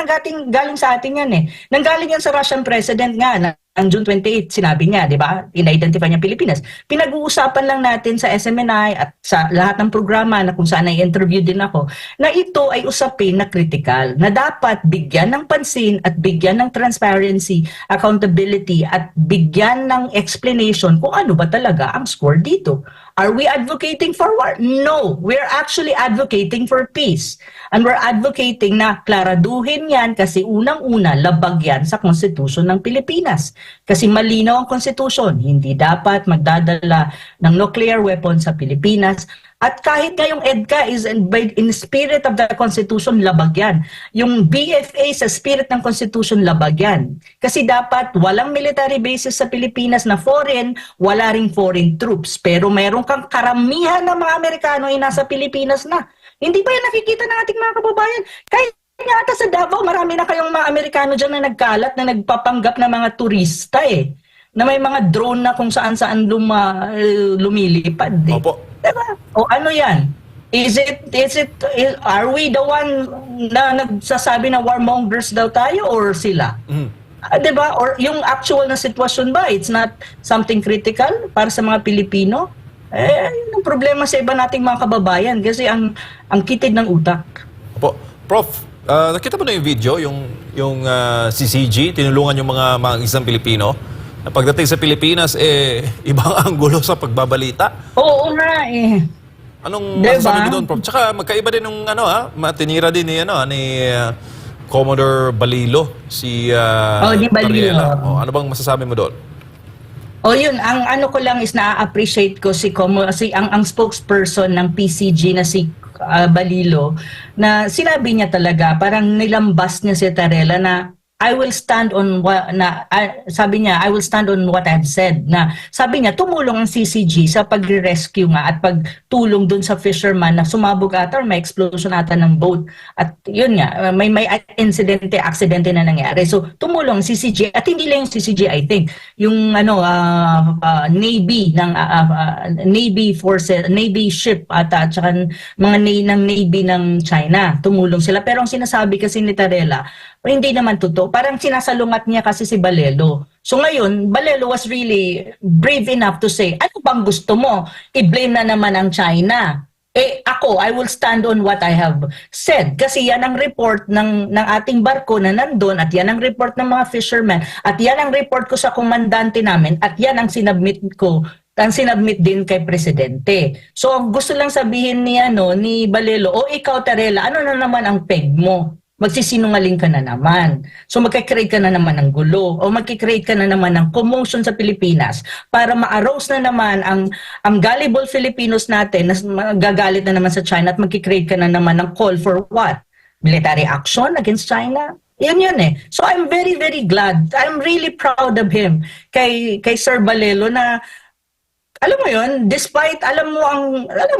galing sa atin yan eh. Nanggaling yan sa Russian President nga na ang June 28, sinabi niya, di ba? In-identify niya Pilipinas. Pinag-uusapan lang natin sa SMNI at sa lahat ng programa na kung saan ay-interview din ako, na ito ay usapin na critical, na dapat bigyan ng pansin at bigyan ng transparency, accountability, at bigyan ng explanation kung ano ba talaga ang score dito. Are we advocating for war? No. We're actually advocating for peace. And we're advocating na klaraduhin yan kasi unang-una labag yan sa Konstitusyon ng Pilipinas. Kasi malinaw ang Konstitusyon, hindi dapat magdadala ng nuclear weapon sa Pilipinas. At kahit nga yung EDCA is in spirit of the Constitution, labag yan. Yung BFA sa spirit ng Constitution, labag yan. Kasi dapat walang military bases sa Pilipinas na foreign, wala ring foreign troops. Pero meron kang karamihan ng mga Amerikano ay nasa Pilipinas na. Hindi ba yan nakikita ng ating mga kababayan? Kahit nga ata sa Davao, marami na kayong mga Amerikano dyan na nagkalat, na nagpapanggap na mga turista eh. Na may mga drone na kung saan-saan lumilipad eh. Opo. Diba? O ano yan? Are we the one na nagsasabi na warmongers daw tayo or sila? Diba? Or yung actual na sitwasyon ba, it's not something critical para sa mga Pilipino? Yun ang problema sa iba nating mga kababayan kasi ang kitid ng utak. Opo. Prof, nakita mo na yung video, yung CCG, tinulungan yung mga isang Pilipino. Na pagdating sa Pilipinas, ibang anggulo sa pagbabalita. Oo nga eh. Anong diba? masasabi niyo doon, Prof? Tsaka magkaiba din ng matinira din ni Commodore Balilo, si ni Balilo. Tariela. Ano bang masasabi mo doon? Yun, ang ano ko lang is na-appreciate ko ang spokesperson ng PCG na si Balilo, na sinabi niya talaga, parang nilambas niya si Tarela na I will stand on what sabi niya, I will stand on what I've said. Na sabi niya, tumulong ang CCG sa pagre-rescue nga at pagtulong dun sa fisherman na sumabog ata or may explosion ata ng boat. At yun nga, may aksidente na nangyari. So tumulong ang CCG at hindi lang yung CCG, I think. Yung Navy ng Navy forces, Navy ship at saka mga ng Navy ng China. Tumulong sila. Pero ang sinasabi kasi ni Tarela, hindi naman totoo. Parang sinasalungat niya kasi si Balelo. So ngayon, Balelo was really brave enough to say, ano bang gusto mo? I-blame na naman ang China. Ako, I will stand on what I have said. Kasi yan ang report ng ating barko na nandun at yan ang report ng mga fishermen at yan ang report ko sa komandante namin at yan ang sinubmit ko din kay Presidente. So gusto lang sabihin ni Balelo, ikaw Tarela, ano na naman ang peg mo? Magsisinungaling ka na naman. So magkikreate ka na naman ng gulo o magkikreate ka na naman ng commotion sa Pilipinas para ma-arouse na naman ang gullible Filipinos natin na gagalit na naman sa China at magkikreate ka na naman ng call for what? Military action against China? Yun eh. So I'm very, very glad. I'm really proud of him kay Sir Balelo na alam mo yun, despite, alam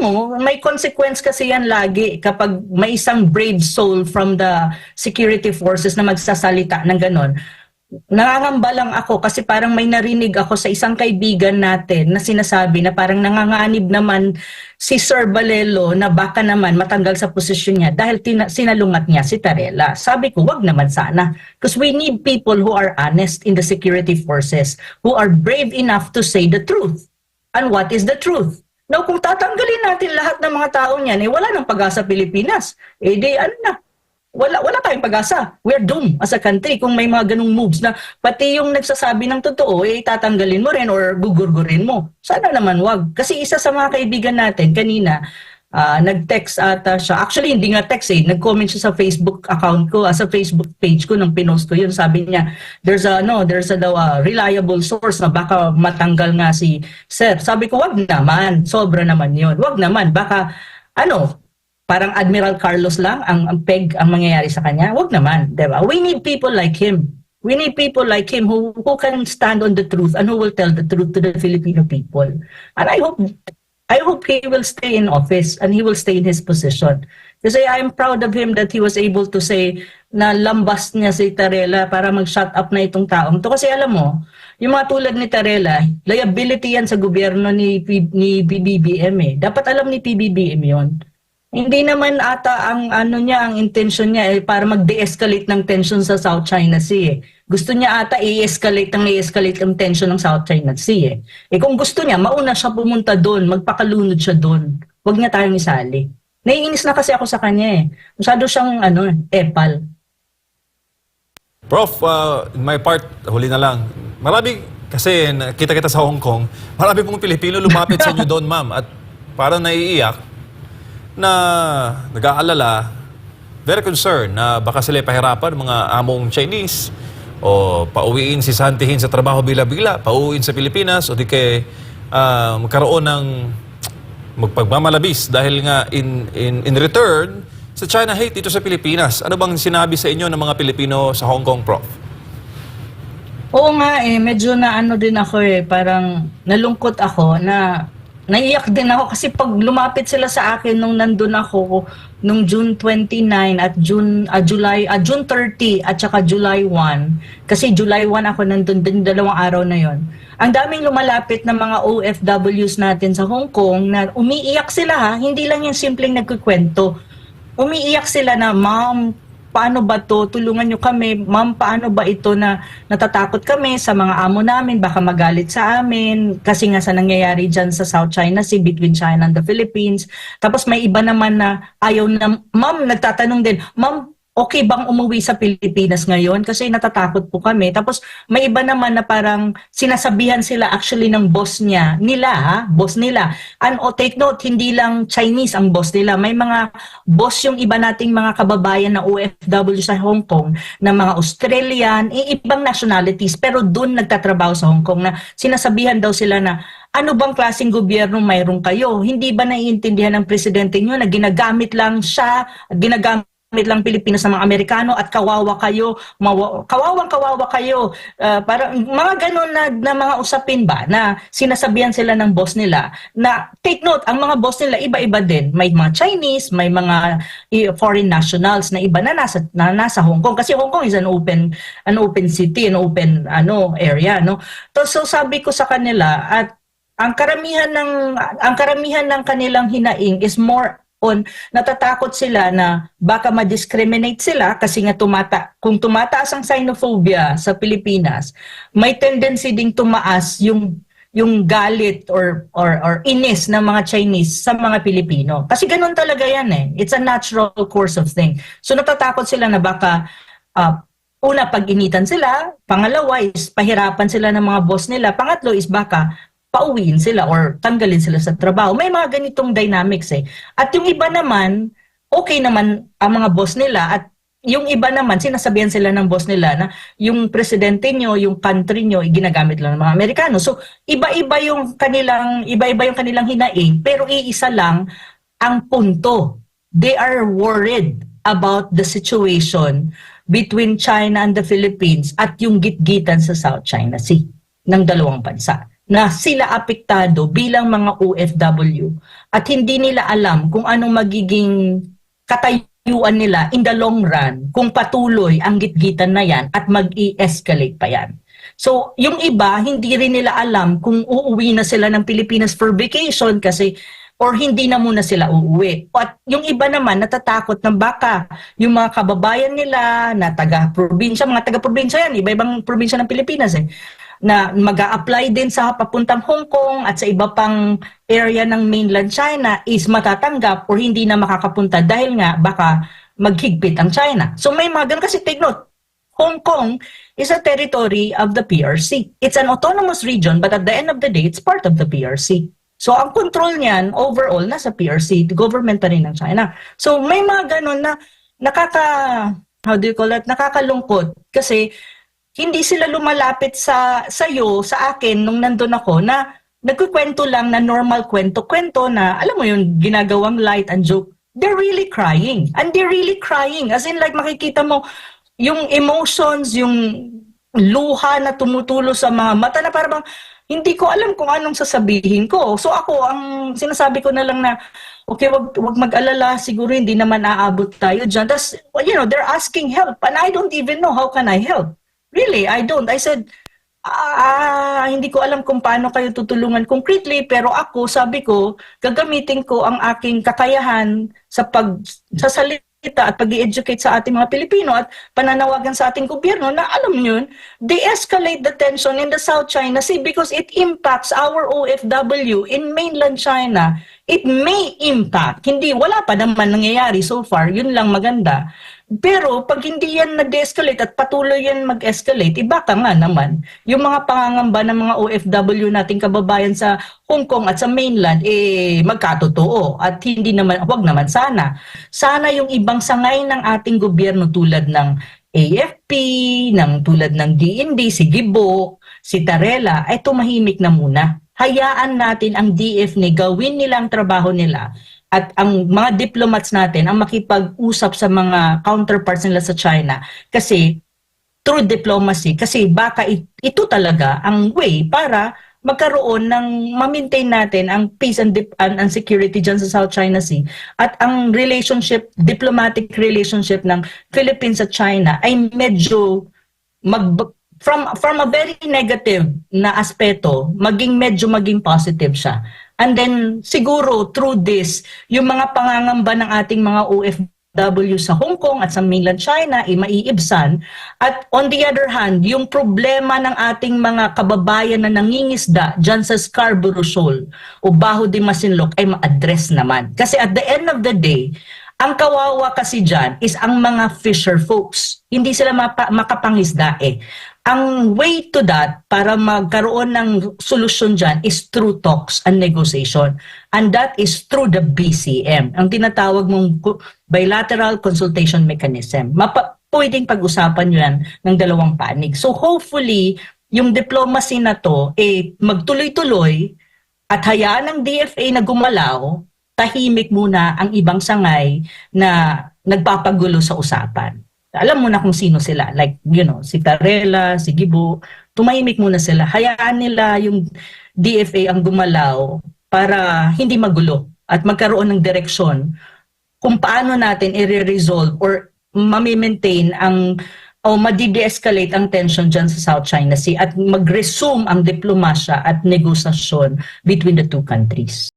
mo, may consequence kasi yan lagi kapag may isang brave soul from the security forces na magsasalita ng ganon. Nangangamba lang ako kasi parang may narinig ako sa isang kaibigan natin na sinasabi na parang nanganganib naman si Sir Balelo na baka naman matanggal sa posisyon niya dahil sinalungat niya si Tarela. Sabi ko, wag naman sana. Because we need people who are honest in the security forces, who are brave enough to say the truth. And what is the truth? Now, kung tatanggalin natin lahat ng mga tao niyan, wala nang pag-asa Pilipinas. Wala tayong pag-asa. We're doomed as a country kung may mga ganung moves na pati yung nagsasabi ng totoo, tatanggalin mo rin or gugurgurin mo. Sana naman wag. Kasi isa sa mga kaibigan natin kanina, nag-text ata siya. Actually, hindi nga text nag-comment siya sa Facebook account ko, sa Facebook page ko nung pinost ko yun. Sabi niya, there's a reliable source na baka matanggal nga si Sir. Sabi ko, wag naman. Sobra naman yun. Wag naman. Baka, parang Admiral Carlos lang ang peg ang mangyayari sa kanya. Wag naman. Diba? We need people like him. We need people like him who can stand on the truth and who will tell the truth to the Filipino people. And I hope he will stay in office and he will stay in his position. Kasi I'm proud of him that he was able to say na lambas niya si Tarela para mag-shut up na itong taong to. Kasi alam mo, yung mga tulad ni Tarela, liability yan sa gobyerno ni PBBM Dapat alam ni PBBM yon. Hindi naman ata ang intention niya para mag-de-escalate ng tension sa South China Sea Gusto niya ata i-escalate ang tension ng South China Sea kung gusto niya, mauna siya pumunta doon, magpakalunod siya doon. Huwag niya tayong isali. Naiinis na kasi ako sa kanya Masyado siyang epal. Prof, in my part, huli na lang. Marami, kasi kita-kita sa Hong Kong, marami pong Pilipino lumapit sa inyo doon, ma'am. At parang naiiyak na nag-aalala, very concerned na baka sila pahirapan mga among Chinese o pauwiin si Santihin sa trabaho bila-bila, pauwiin sa Pilipinas o di kay magkaroon ng magpagmamalabis dahil nga in return sa China hate dito sa Pilipinas. Ano bang sinabi sa inyo ng mga Pilipino sa Hong Kong, Prof? Oo nga medyo na din ako parang nalungkot ako na naiyak din ako kasi pag lumapit sila sa akin nung nandun ako nung June 29 at June 30 at saka July 1 kasi July 1 ako nandun din 2 araw na yon. Ang daming lumalapit na mga OFWs natin sa Hong Kong na umiiyak sila hindi lang yung simpleng nagkukwento. Umiiyak sila na, ma'am, paano ba to? Tulungan nyo kami. Ma'am, paano ba ito na natatakot kami sa mga amo namin? Baka magalit sa amin. Kasi nga sa nangyayari dyan sa South China Sea between China and the Philippines. Tapos may iba naman na ayaw na, ma'am, nagtatanong din, ma'am, okay bang umuwi sa Pilipinas ngayon? Kasi natatakot po kami. Tapos may iba naman na parang sinasabihan sila actually ng boss boss nila. And take note, hindi lang Chinese ang boss nila. May mga boss yung iba nating mga kababayan na OFW sa Hong Kong, na mga Australian, ibang nationalities, pero doon nagtatrabaho sa Hong Kong na sinasabihan daw sila na, ano bang klaseng gobyerno mayroon kayo? Hindi ba naiintindihan ng presidente nyo na ginagamit lang siya, ginagamit lang Pilipinas ng mga Amerikano at kawawa kayo, kawawang-kawawa kayo. Parang mga ganun na mga usapin ba na sinasabihan sila ng boss nila na take note, ang mga boss nila iba-iba din. May mga Chinese, may mga foreign nationals na iba na nasa Hong Kong kasi Hong Kong is an open city, an open area, no. So sabi ko sa kanila at ang karamihan ng kanilang hinaing is more on natatakot sila na baka ma-discriminate sila kasi nga kung tumataas ang xenophobia sa Pilipinas, may tendency ding tumaas yung galit or inis ng mga Chinese sa mga Pilipino. Kasi ganun talaga yan eh. It's a natural course of thing. So natatakot sila na baka una pag-initan sila, pangalawa is pahirapan sila ng mga boss nila, pangatlo is baka pauwiin sila or tanggalin sila sa trabaho. May mga ganitong dynamics eh. At yung iba naman, okay naman ang mga boss nila at yung iba naman, sinasabihan sila ng boss nila na yung presidente nyo, yung country nyo, ginagamit lang ng mga Amerikano. So, iba-iba yung kanilang hinaing, pero iisa lang ang punto. They are worried about the situation between China and the Philippines at yung gitgitan sa South China Sea ng dalawang bansa, na sila apektado bilang mga OFW at hindi nila alam kung anong magiging katayuan nila in the long run kung patuloy ang gitgitan na yan at mag-i-escalate pa yan. So, yung iba, hindi rin nila alam kung uuwi na sila ng Pilipinas for vacation kasi or hindi na muna sila uuwi. At yung iba naman, natatakot na baka yung mga kababayan nila na taga-probinsya, mga taga-probinsya yan, iba-ibang probinsya ng Pilipinas eh, na mag-a-apply din sa papuntang Hong Kong at sa iba pang area ng mainland China is matatanggap or hindi na makakapunta dahil nga baka maghigpit ang China. So may mga ganun kasi take note, Hong Kong is a territory of the PRC. It's an autonomous region but at the end of the day, it's part of the PRC. So ang control niyan overall nasa PRC, the government pa rin ng China. So may mga ganun na nakakalungkot kasi hindi sila lumalapit sa akin nung nandun ako na nagkukwento lang na normal kwento-kwento na alam mo yung ginagawang light and joke. They're really crying. And they're really crying. As in like makikita mo yung emotions, yung luha na tumutulo sa mga mata na parang hindi ko alam kung anong sasabihin ko. So ako, ang sinasabi ko na lang na okay, wag mag-alala, siguro hindi naman aabot tayo dyan. Tapos, they're asking help and I don't even know how can I help. Really, I don't. I said, hindi ko alam kung paano kayo tutulungan concretely, pero ako, sabi ko, gagamitin ko ang aking kakayahan sa pagsasalita at pag-i-educate sa ating mga Pilipino at pananawagan sa ating gobyerno na alam nyo, de-escalate the tension in the South China Sea because it impacts our OFW in mainland China. It may impact. Wala pa naman nangyayari so far. Yun lang maganda. Pero pag hindi yan na-de-escalate at patuloy yan mag-escalate, baka nga naman, yung mga pangangamba ng mga OFW nating kababayan sa Hong Kong at sa mainland, magkatotoo. At hindi naman, wag naman sana. Sana yung ibang sangay ng ating gobyerno tulad ng AFP, tulad ng DND, si Gibo, si Tarela, ay tumahimik na muna. Hayaan natin ang DFN gawin nila ang trabaho nila. At ang mga diplomats natin ang makipag-usap sa mga counterparts nila sa China kasi through diplomacy, kasi baka ito talaga ang way para magkaroon ng ma-maintain natin ang peace and security dyan sa South China Sea at ang diplomatic relationship ng Philippines at China ay medyo from a very negative na aspeto, maging positive siya. And then, siguro, through this, yung mga pangangamba ng ating mga OFW sa Hong Kong at sa mainland China ay maiibsan. At on the other hand, yung problema ng ating mga kababayan na nangingisda dyan sa Scarborough Shoal o Baho de Masinloc ay ma-address naman. Kasi at the end of the day, ang kawawa kasi dyan is ang mga fisher folks. Hindi sila makapangisda eh. Ang way to that, para magkaroon ng solusyon dyan, is through talks and negotiation. And that is through the BCM, ang tinatawag mong bilateral consultation mechanism. Pwedeng pag-usapan yan ng dalawang panig. So hopefully, yung diplomacy na to, magtuloy-tuloy at hayaan ng DFA na gumalaw, tahimik muna ang ibang sangay na nagpapagulo sa usapan. Alam mo na kung sino sila. Like, si Tarela, si Gibo, tumahimik muna sila. Hayaan nila yung DFA ang gumalaw para hindi magulo at magkaroon ng direksyon kung paano natin i-resolve or ma-maintain o ma-de-escalate ang tension dyan sa South China Sea at mag-resume ang diplomasya at negosasyon between the two countries.